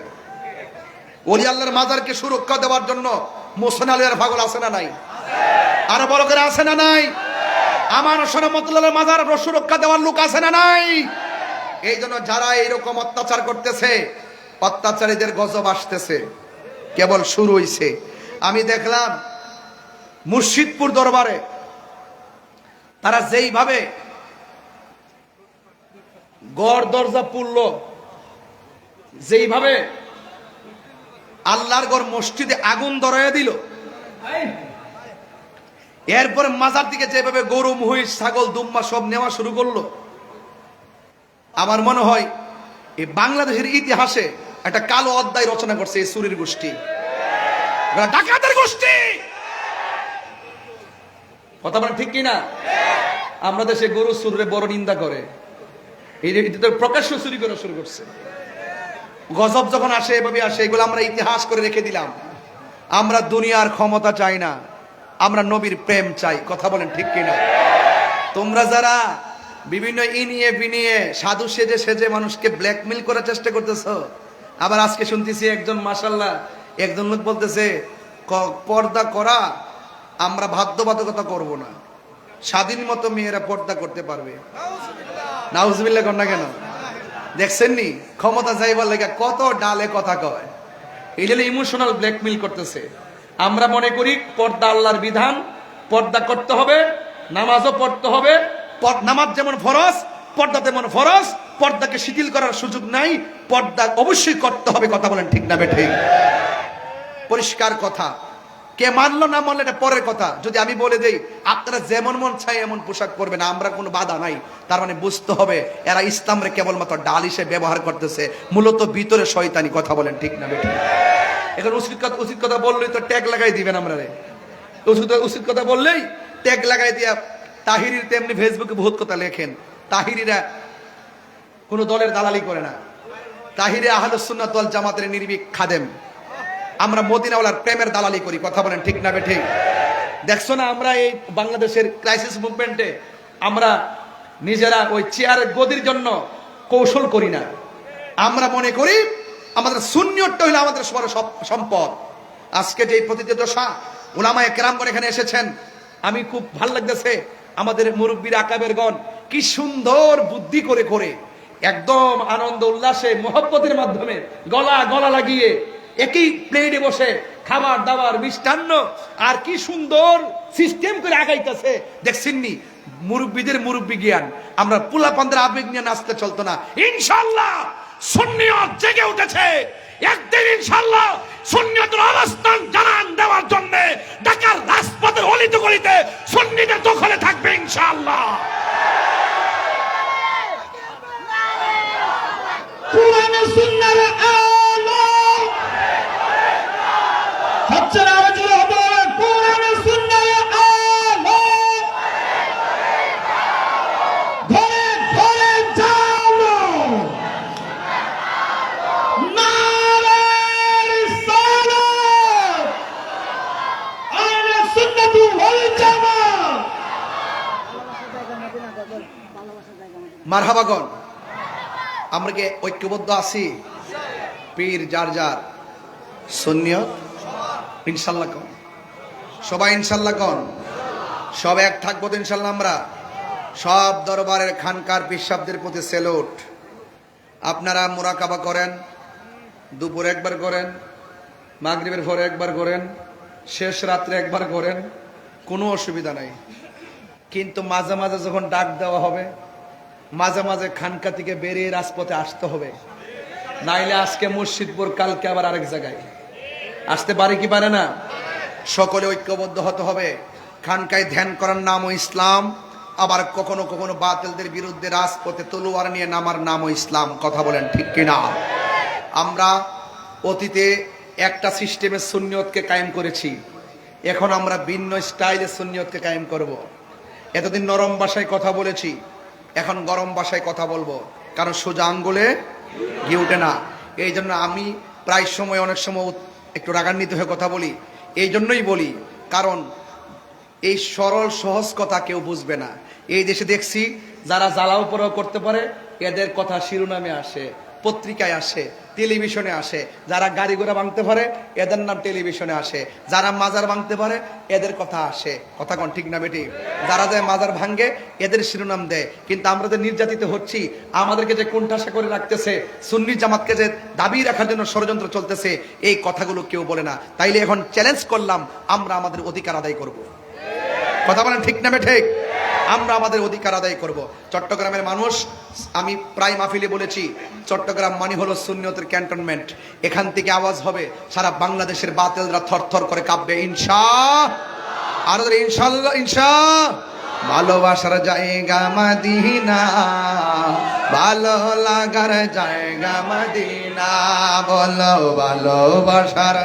S1: ওলি আল্লাহর মাজারকে সুরক্ষা দেওয়ার জন্য মোহসেন আলীর পাগল আছে না নাই? আরো বড় করে আছে না নাই? আমার সনমতুল্লাহর মাজার সুরক্ষা দেওয়ার লোক আছে না নাই? এই জন্য যারা এইরকম অত্যাচার করতেছে, অত্যাচারীদের গজব আসতেছে, কেবল শুরু হইছে। আমি দেখলাম মুর্শিদপুর দরবারে তারা যেইভাবে গড় দরজা পুরল, যেইভাবে আল্লাহর গড় মসজিদে আগুন ধরাইয়া দিল, এরপরে মাজার দিকে যেভাবে গরু মহিষ ছাগল দুম্বা সব নেওয়া শুরু করলো, আমার মনে হয় এই বাংলাদেশের ইতিহাসে একটা কালো অধ্যায় রচনা করছে এই চুরির গোষ্ঠী, ডাকাতের গোষ্ঠী। কথা বলেন ঠিক কিনা? আমরা দেশে গরু চুরে বড় নিন্দা করে, এই প্রকাশ্য চুরি করা শুরু করছে। গজব যখন আসে এভাবে আসে, এগুলো আমরা ইতিহাস করে রেখে দিলাম। আমরা দুনিয়ার ক্ষমতা চাই না, আমরা নবীর প্রেম চাই। কথা বলেন ঠিক কিনা? তোমরা যারা বিভিন্ন ইনিয়ে বিনিয়ে সাধু সেজে সেজে মানুষকে ব্ল্যাকমেল করার চেষ্টা করতেছ, আবার আজকে শুনতেছি একজন মাশাআল্লাহ একজন লোক বলতেছে পর্দা করা আমরা বাধ্যবাধকতা করব না, স্বাধীন মতো মেয়েরা পর্দা করতে পারবে। নাউজুবিল্লাহ কর না কেন? দেখছেন নি ক্ষমতা যাইবার লেগে কত ডালে কথা কয়। এই জন্য ইমোশনাল ব্ল্যাকমেল করতেছে। আমরা মনে করি পর্দা আল্লাহর বিধান, পর্দা করতে হবে, নামাজও পড়তে হবে। নামাজ যেমন ফরজ, পর্দা তেমন ফরজ, পর্দাকে শিথিল করার সুযোগ নাই, পর্দা অবশ্যই করতে হবে। কথা বলেন ঠিক না বেঠিক? পরিষ্কার কথা। কে মানলো না মানলো এটা পরের কথা। যদি আমি বলে দেই আপনারা যেমন মন চাই এমন পোশাক পরবেন, আমরা কোনো বাধা নাই, তার মানে বুঝতে হবে এরা ইসলামরে কেবলমাত্র ডাল হিসেবে ব্যবহার করতেছে, মূলত ভিতরে শয়তানি। কথা বলেন ঠিক না বেঠিক? এখন উচিত কথা বললেই তো ট্যাগ লাগাই দিবেন। আমরা উচিত কথা বললেই ট্যাগ লাগাই দিয়া তাহিরির তেমনি ফেসবুকে বহুত কথা লেখেন। তাহিরিরা কোন দলের দালালি করে না, তাহিরে আহলুস সুন্নাত ওয়াল জামাতের নির্ভীক খাদেম। আমরা মদিনাওয়ালার প্রেমের দালালি করি। কথা বলেন ঠিক না বেঠিক? দেখছো না আমরা এই বাংলাদেশের ক্রাইসিস মুভমেন্টে আমরা নিজেরা ওই চেয়ারের গদির জন্য কৌশল করি না। আমরা মনে করি আমাদের সুন্নিয়তটা হইলো আমাদের সবার সম্পদ। আজকে যে প্রতিদ্বন্দ্বী উলামায়ে কেরামগণ এখানে এসেছেন, আমি খুব ভালো লাগতেছে। আমাদের মুরব্বীর আকাবেরগণ কি সুন্দর বুদ্ধি করে করে একদম আনন্দ উল্লাসে মোহব্বতের মাধ্যমে গলা লাগিয়ে একই প্লেটে বসে খাবার দাবার মিষ্টান্ন আর কি সুন্দর সিস্টেম করে আগাইতেছে। দেখছেননি মুরব্বীদের মুরব্বী জ্ঞান। আমরা পোলাপানদের আবেগ নিয়ে নাচতে চলতো না। ইনশাআল্লাহ সুন্নিয়ত জেগে উঠেছে। একদিন ইনশাআল্লাহ সুন্নিয়তের অবস্থান জানান দেওয়ার জন্য ঢাকার রাজপথের অলিতে গলিতে সুন্নিদের দখলে থাকবে ইনশাআল্লাহ। কোরআন সুন্নাহর আলো মারহাবাগন। আমরা কি ঐক্যবদ্ধ আছি? পীর যার যার, সুন্নিয়ত ইনশাল্লাহ কোন, সবাই ইনশাল্লাহ কোন, সব এক থাকবো তো ইনশাল্লাহ। আমরা সব দরবারের খানকার পিসাবদের প্রতি সেলুট। আপনারা মুরাকাবা করেন, দুপুরে একবার করেন, মাগরিবের পরে একবার করেন, শেষ রাত্রে একবার করেন, কোনো অসুবিধা নাই। কিন্তু মাঝে মাঝে যখন ডাক দেওয়া হবে, মাঝে মাঝে খানকা থেকে বেরিয়ে রাজপথে আসতে হবে, নাইলে আজকে মুর্শিদপুর, কালকে আবার আরেক জায়গায় আসতে পারে কি পারে না? সকলে ঐক্যবদ্ধ হতে হবে। খানকায় ধ্যান করার নামও ইসলাম, আবার কখনো কখনো বাতিলদের বিরুদ্ধে রাজপথে তলোয়ার নিয়ে নামার নামও ইসলাম। কথা বলেন ঠিক কিনা? আমরা অতীতে একটা সিস্টেমে সুন্নিয়তকে কায়েম করেছি, এখন আমরা ভিন্ন স্টাইলে সুন্নিয়তকে কায়েম করব। এতদিন নরম ভাষায় কথা বলেছি, এখন গরম ভাষায় কথা বলবো, কারণ সোজা আঙ্গুলে ঘি উঠে না। এই জন্য আমি প্রায় সময়, অনেক সময় একটু রাগান্বিত হয়ে কথা বলি। এই জন্যই বলি, কারণ এই সরল সহজ কথা কেউ বুঝবে না। এই দেশে দেখছি যারা জ্বালাও পোড়াও করতে পারে, এদের কথা শিরোনামে আসে, পত্রিকায় আসে, টেলিভিশনে আসে। যারা গাড়ি ঘোড়া ভাঙতে পারে, এদের নাম টেলিভিশনে আসে। যারা মাজার ভাঙতে পারে, এদের কথা আসে। কথা কোন ঠিক না বেটি? যারা যায় মাজার ভাঙ্গে, এদের শিরোনাম দেয়। কিন্তু আমরা যে নির্যাতিত হচ্ছি, আমাদেরকে যে কোণঠাসা করে রাখতেছে, সুন্নি জামাতকে যে দাবি রাখার জন্য ষড়যন্ত্র চলতেছে, এই কথাগুলো কেউ বলে না। তাইলে এখন চ্যালেঞ্জ করলাম, আমরা আমাদের অধিকার আদায় করব। কথা বলেন ঠিক না ঠিক? আমরা আমাদের অধিকার আদায় করব। চট্টগ্রামের মানুষ, আমি প্রায় মাহফিলে বলেছি, চট্টগ্রাম মানে হলো সুন্নিয়তের ক্যান্টনমেন্ট। এখান থেকে আওয়াজ হবে, সারা বাংলাদেশের বাতিলরা থরথর করে কাঁপবে। আর ইনশাআল্লাহ, ভালোবাসার জায়গা মদিনা, ভালো লাগার জায়গা মদিনা, বলো ভালোবাসার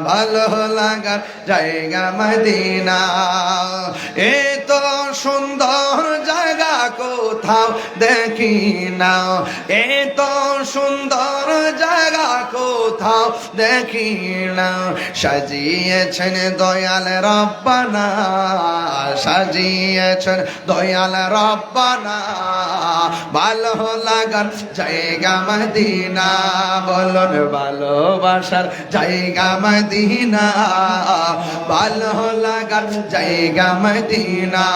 S1: ভালো লাগার জায়গা মদিনা। এত সুন্দর জায়গা কোথাও দেখি না, এত সুন্দর জায়গা কোথাও দেখি না। সাজিয়েছেন দয়াল রব্বানা, সাজিয়েছেন দয়াল রব্বানা, ভালো লাগার জায়গা মদিনা, বলুন ভালোবাসার জায়গা মদিনা, ভালো লাগার জায়গা মদিনা।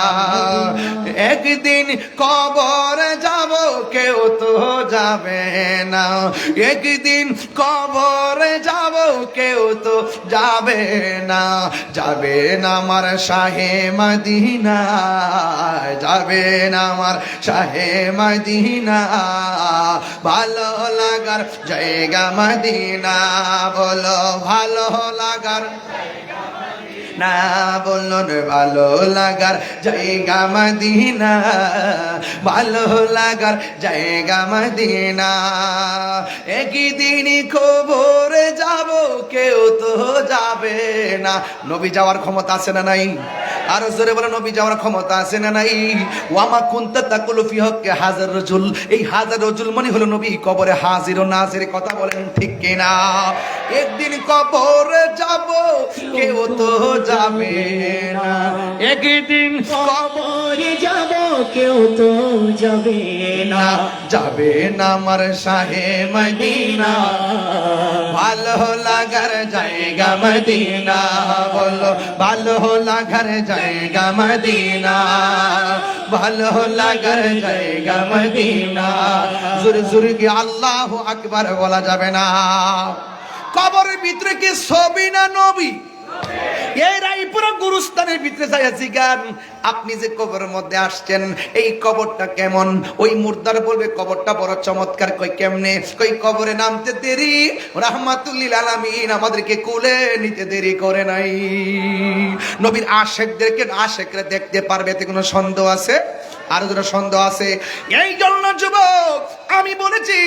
S1: একদিন কবর যাব, কেউ তো যাবে না, একদিন কবর যাব, কেউ তো যাবে না। যাবে না আমার শাহে মদিনা, যাবে না আমার শাহে মদিনা, ভালো লাগার জায়গা মদিনা, বলো ভালো লাগার না, বলুন ভালো লাগার জায়গা মদিনা, ভালো লাগার জায়গা মদিনা। একদিন কবরে যাব, কেউ তো যাবে না। নবী যাওয়ার ক্ষমতা আছে না নাই? আর জোরে বলে, নবী যাওয়ার ক্ষমতা আছে না নাই? ওয়ামা কুনতা তাকুলু ফি হক্কে হাজার রাজুল, এই হাজার রাজুল মানে হলো নবী কবরে হাজির ও নাজির। কথা বলেন ঠিক কিনা? একদিন কবরে যাব, কেউ তো যাবে না, একদিন
S2: কবরে যাব, কেউ তো যাবে না।
S1: যাবে না আমার শাহে মদিনা, ভালো লাগার জায়গা মদিনা, বলো ভালো লাগার জায়গা মদিনা, ভালো লাগার জায়গা মদিনা। জোরে জোরে কি আল্লাহু আকবার বলা যাবে না? কবরের ভিতরে কি ছবি না নবী? এই রায়পুরা গুরুস্থানের ভিতরে যাইয়া জিগান, আপনি যে কবরের মধ্যে আসছেন, এই কবরটা কেমন? ওই মুর্দার বলবে কবরটা বড় চমৎকার। কই কেমনে? কই কবরে নামতে দেরি, রাহমাতুল্লিল আলামিন আমাদেরকে কুলে নিতে দেরি করে নাই। নবীর আশেকদেরকে আশেকরা দেখতে পারবে, এতে কোনো সন্দেহ আছে? আর যারা সন্দেহ আছে, এই জন্য যুবক আমি বলেছি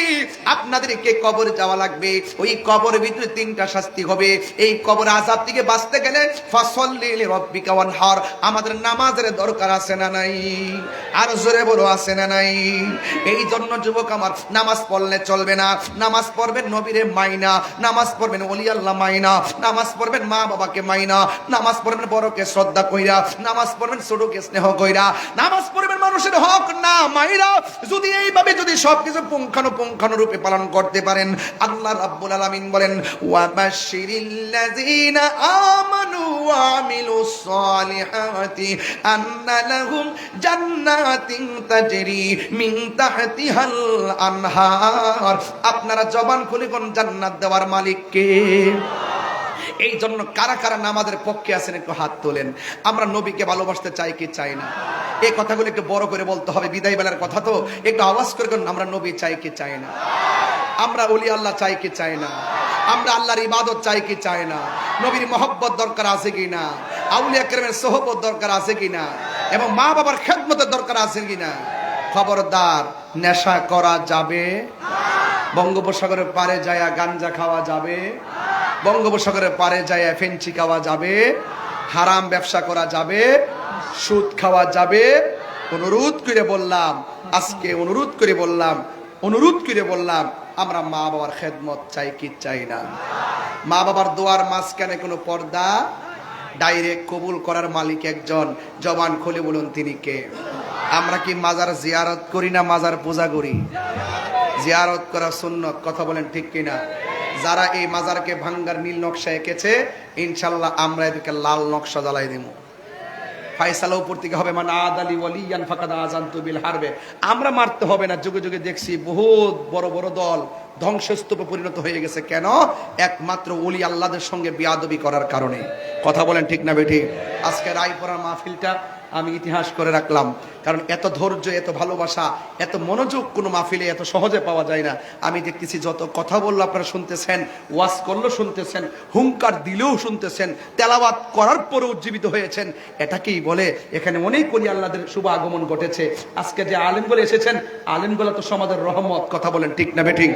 S1: আপনাদেরকে কবর যাওয়া লাগবে। ওই কবরের ভিতরে তিনটা শাস্তি হবে। এই কবর আযাব থেকে বাঁচতে গেলে ফাসাল্লি লিরাব্বিকা ওয়ানহার, আমাদের নামাজের দরকার আছে না নাই? আর জোরে বলো আছে না নাই? এই জন্য যুবক আমার, নামাজ পড়লে চলবে না। নামাজ পড়বেন নবীরে মাইনা, নামাজ পড়বেন ওলি আল্লাহ মাইনা, নামাজ পড়বেন মা বাবাকে মাইনা, নামাজ পড়বেন বড়কে শ্রদ্ধা কইরা, নামাজ পড়বেন ছোটকে স্নেহ কইরা, নামাজ পড়বেন মানুষের হক না মাইরা। যদি এইভাবে যদি সবকিছু পুঙ্খানু রূপে পালন করতে পারেন, আল্লাহ রাব্বুল আলামিন বলেন ওয়া বাশশিরিল্লাযীনা আমানু ওয়া আমিলুস সালিহাতি আন্না লাহুম জান্নাতিন তাজরি মিন তাহতিহাল আনহার। আপনারা জবান খুলে কোন জান্নাত দেওয়ার মালিক কে? এই জন্য কারা কারা নামাজের পক্ষে আছেন একটু হাত তোলেন। আমরা নবীকে ভালোবাসতে চাই কি চাই না? এই কথাগুলো একটু বড় করে বলতে হবে, বিদায় বেলার কথা তো, একটু আওয়াজ করে আমরা নবী চাই কি চাই না? আমরা ওলি আল্লাহ চাই কি চাই না? আমরা আল্লাহর ইবাদত চাই কি চাই না? নবীর মহব্বত দরকার আছে কি না? আউলিয়া কেরামের সোহবত দরকার আছে কি না? এবং মা বাবার খেদমতের দরকার আছে কি না? খবরদার, নেশা করা যাবে? বঙ্গোপসাগরের পারে যায়া গাঞ্জা খাওয়া যাবে? বঙ্গোপসাগরের পারে যায় ফেঞ্চি খাওয়া যাবে? হারাম ব্যবসা করা যাবে? সুদ খাওয়া যাবে? অনুরোধ করে বললাম, আজকে অনুরোধ করে বললাম আমরা মা বাবার খেদমত চাই কি চাই না? মা বাবার দোয়ার মাঝখানে কোনো পর্দা? ডাইরেক্ট কবুল করার মালিক একজন, জবান খুলে বলুন তিনি কে? আমরা কি মাজার জিয়ারত করি না মাজার পূজা করি? জিয়ারত করা সুন্নত, কথা বলেন ঠিক কিনা? যারা এই মাজারকে ভাঙ্গার নীল নকশা এঁকেছে, ইনশাল্লাহ আমরা এদেরকে লাল নকশা জ্বালাই দিব। ফায়সালা উপর থেকে হবে, মানে আদালি ওয়ালিয়ান ফাকাদ আযানতু বিল হারবে। আমরা মারতে হবে না। যুগে যুগে দেখছি বহুত বড় বড় দল ধ্বংসস্তূপে পরিণত হয়ে গেছে। কেন? একমাত্র ওলি আল্লাহদের সঙ্গে বিয়াদবি করার কারণে। কথা বলেন ঠিক না বেঠি? আজকে রায়পুরার মাহফিলটা আমি ইতিহাস করে রাখলাম, কারণ এত ধৈর্য, এত ভালোবাসা, এত মনোযোগ কোনো মাহফিলে এত সহজে পাওয়া যায় না। আমি দেখতেছি যত কথা বললো আপনারা শুনতেছেন, ওয়াজ করলেও শুনতেছেন, হুঙ্কার দিলেও শুনতেছেন, তেলাওয়াত করার পরে উজ্জীবিত হয়েছেন। এটাকেই বলে এখানে অনেক ওলি আল্লাহদের শুভ আগমন ঘটেছে। আজকে যে আলেমগুলো এসেছেন, আলেমগুলো তো সমাজের রহমত। কথা বলেন ঠিক না বেঠিক?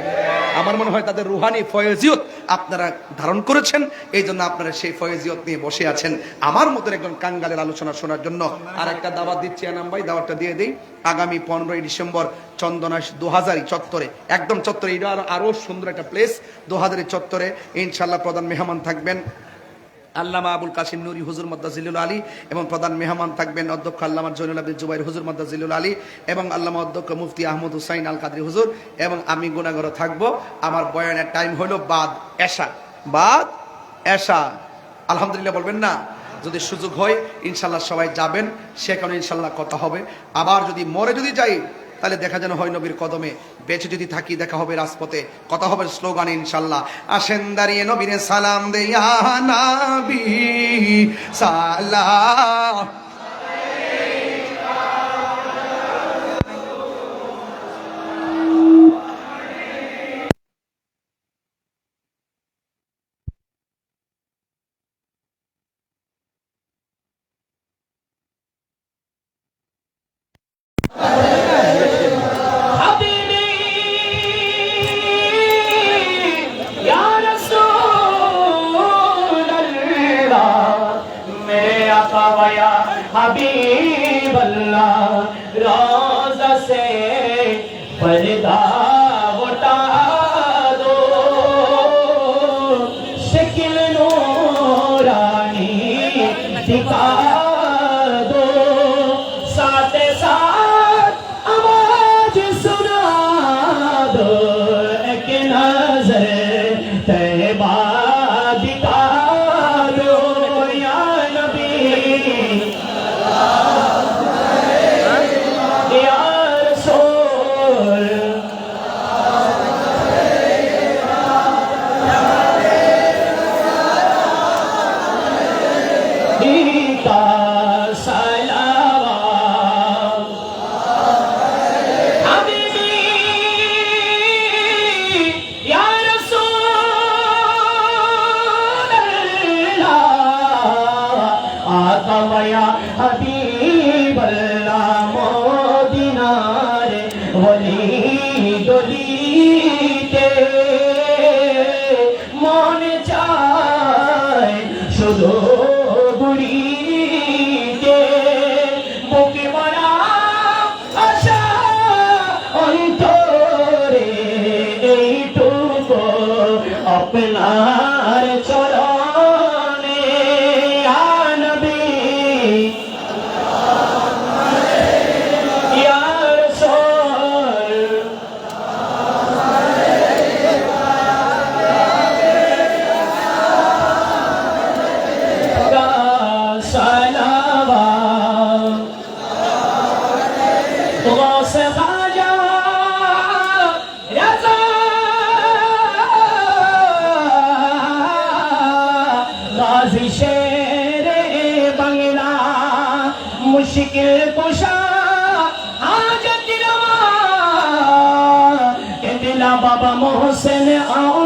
S1: আমার মনে হয় তাদের রুহানি ফয়েজিয়ত আপনারা ধারণ করেছেন, এই জন্য আপনারা সেই ফয়েজিয়ত নিয়ে বসে আছেন আমার মতন একজন কাঙ্গালের আলোচনা শোনার জন্য। আর একটা দাওয়াত দিচ্ছি আনাম ভাই, দাওয়াতটা দিয়ে দিই। আগামী 15ই ডিসেম্বর চন্দনাইশ 2000 চত্বরে, একদম চত্বরে, এটা আরো সুন্দর একটা প্লেস, 2000 চত্বরে ইনশাল্লাহ প্রধান মেহমান থাকবেন আল্লামা আবুল কাসিম নুরি হুজুর মাদ্দাজিলুল আলী, এবং প্রধান মেহমান থাকবেন অধ্যক্ষ আল্লামা জয়নুল আবিদ জুবাইর হুজুর মাদ্দাজিলুল আলী, এবং আল্লামা অধ্যক্ষ মুফতি আহমদ হুসাইন আল কাদরি হুজুর, এবং আমি গুনাহগার থাকবো। আমার বয়ানের টাইম হলো বাদ এশা। আলহামদুলিল্লাহ বলবেন না? যদি সুযোগ হয় ইনশাল্লাহ সবাই যাবেন, সেখানে ইনশাল্লাহ কথা হবে। আবার যদি মরে যদি যাই, তাহলে দেখা যেন হয় নবীর কদমে। বেঁচে যদি থাকি দেখা হবে রাজপথে, কথা হবে স্লোগানে ইনশাল্লাহ। আসেন দাঁড়িয়ে নবীরে সালাম দেয়া নবী সালাম।
S2: मेरे आका वया আপনার চরণে ইয়া নবী ইয়া রাসূল কা সালাওয়াত غوث خواجہ رضا غازی شیر بنگلہ مشکل کشا حاجت روا کہ دلا بابا محسن آؤ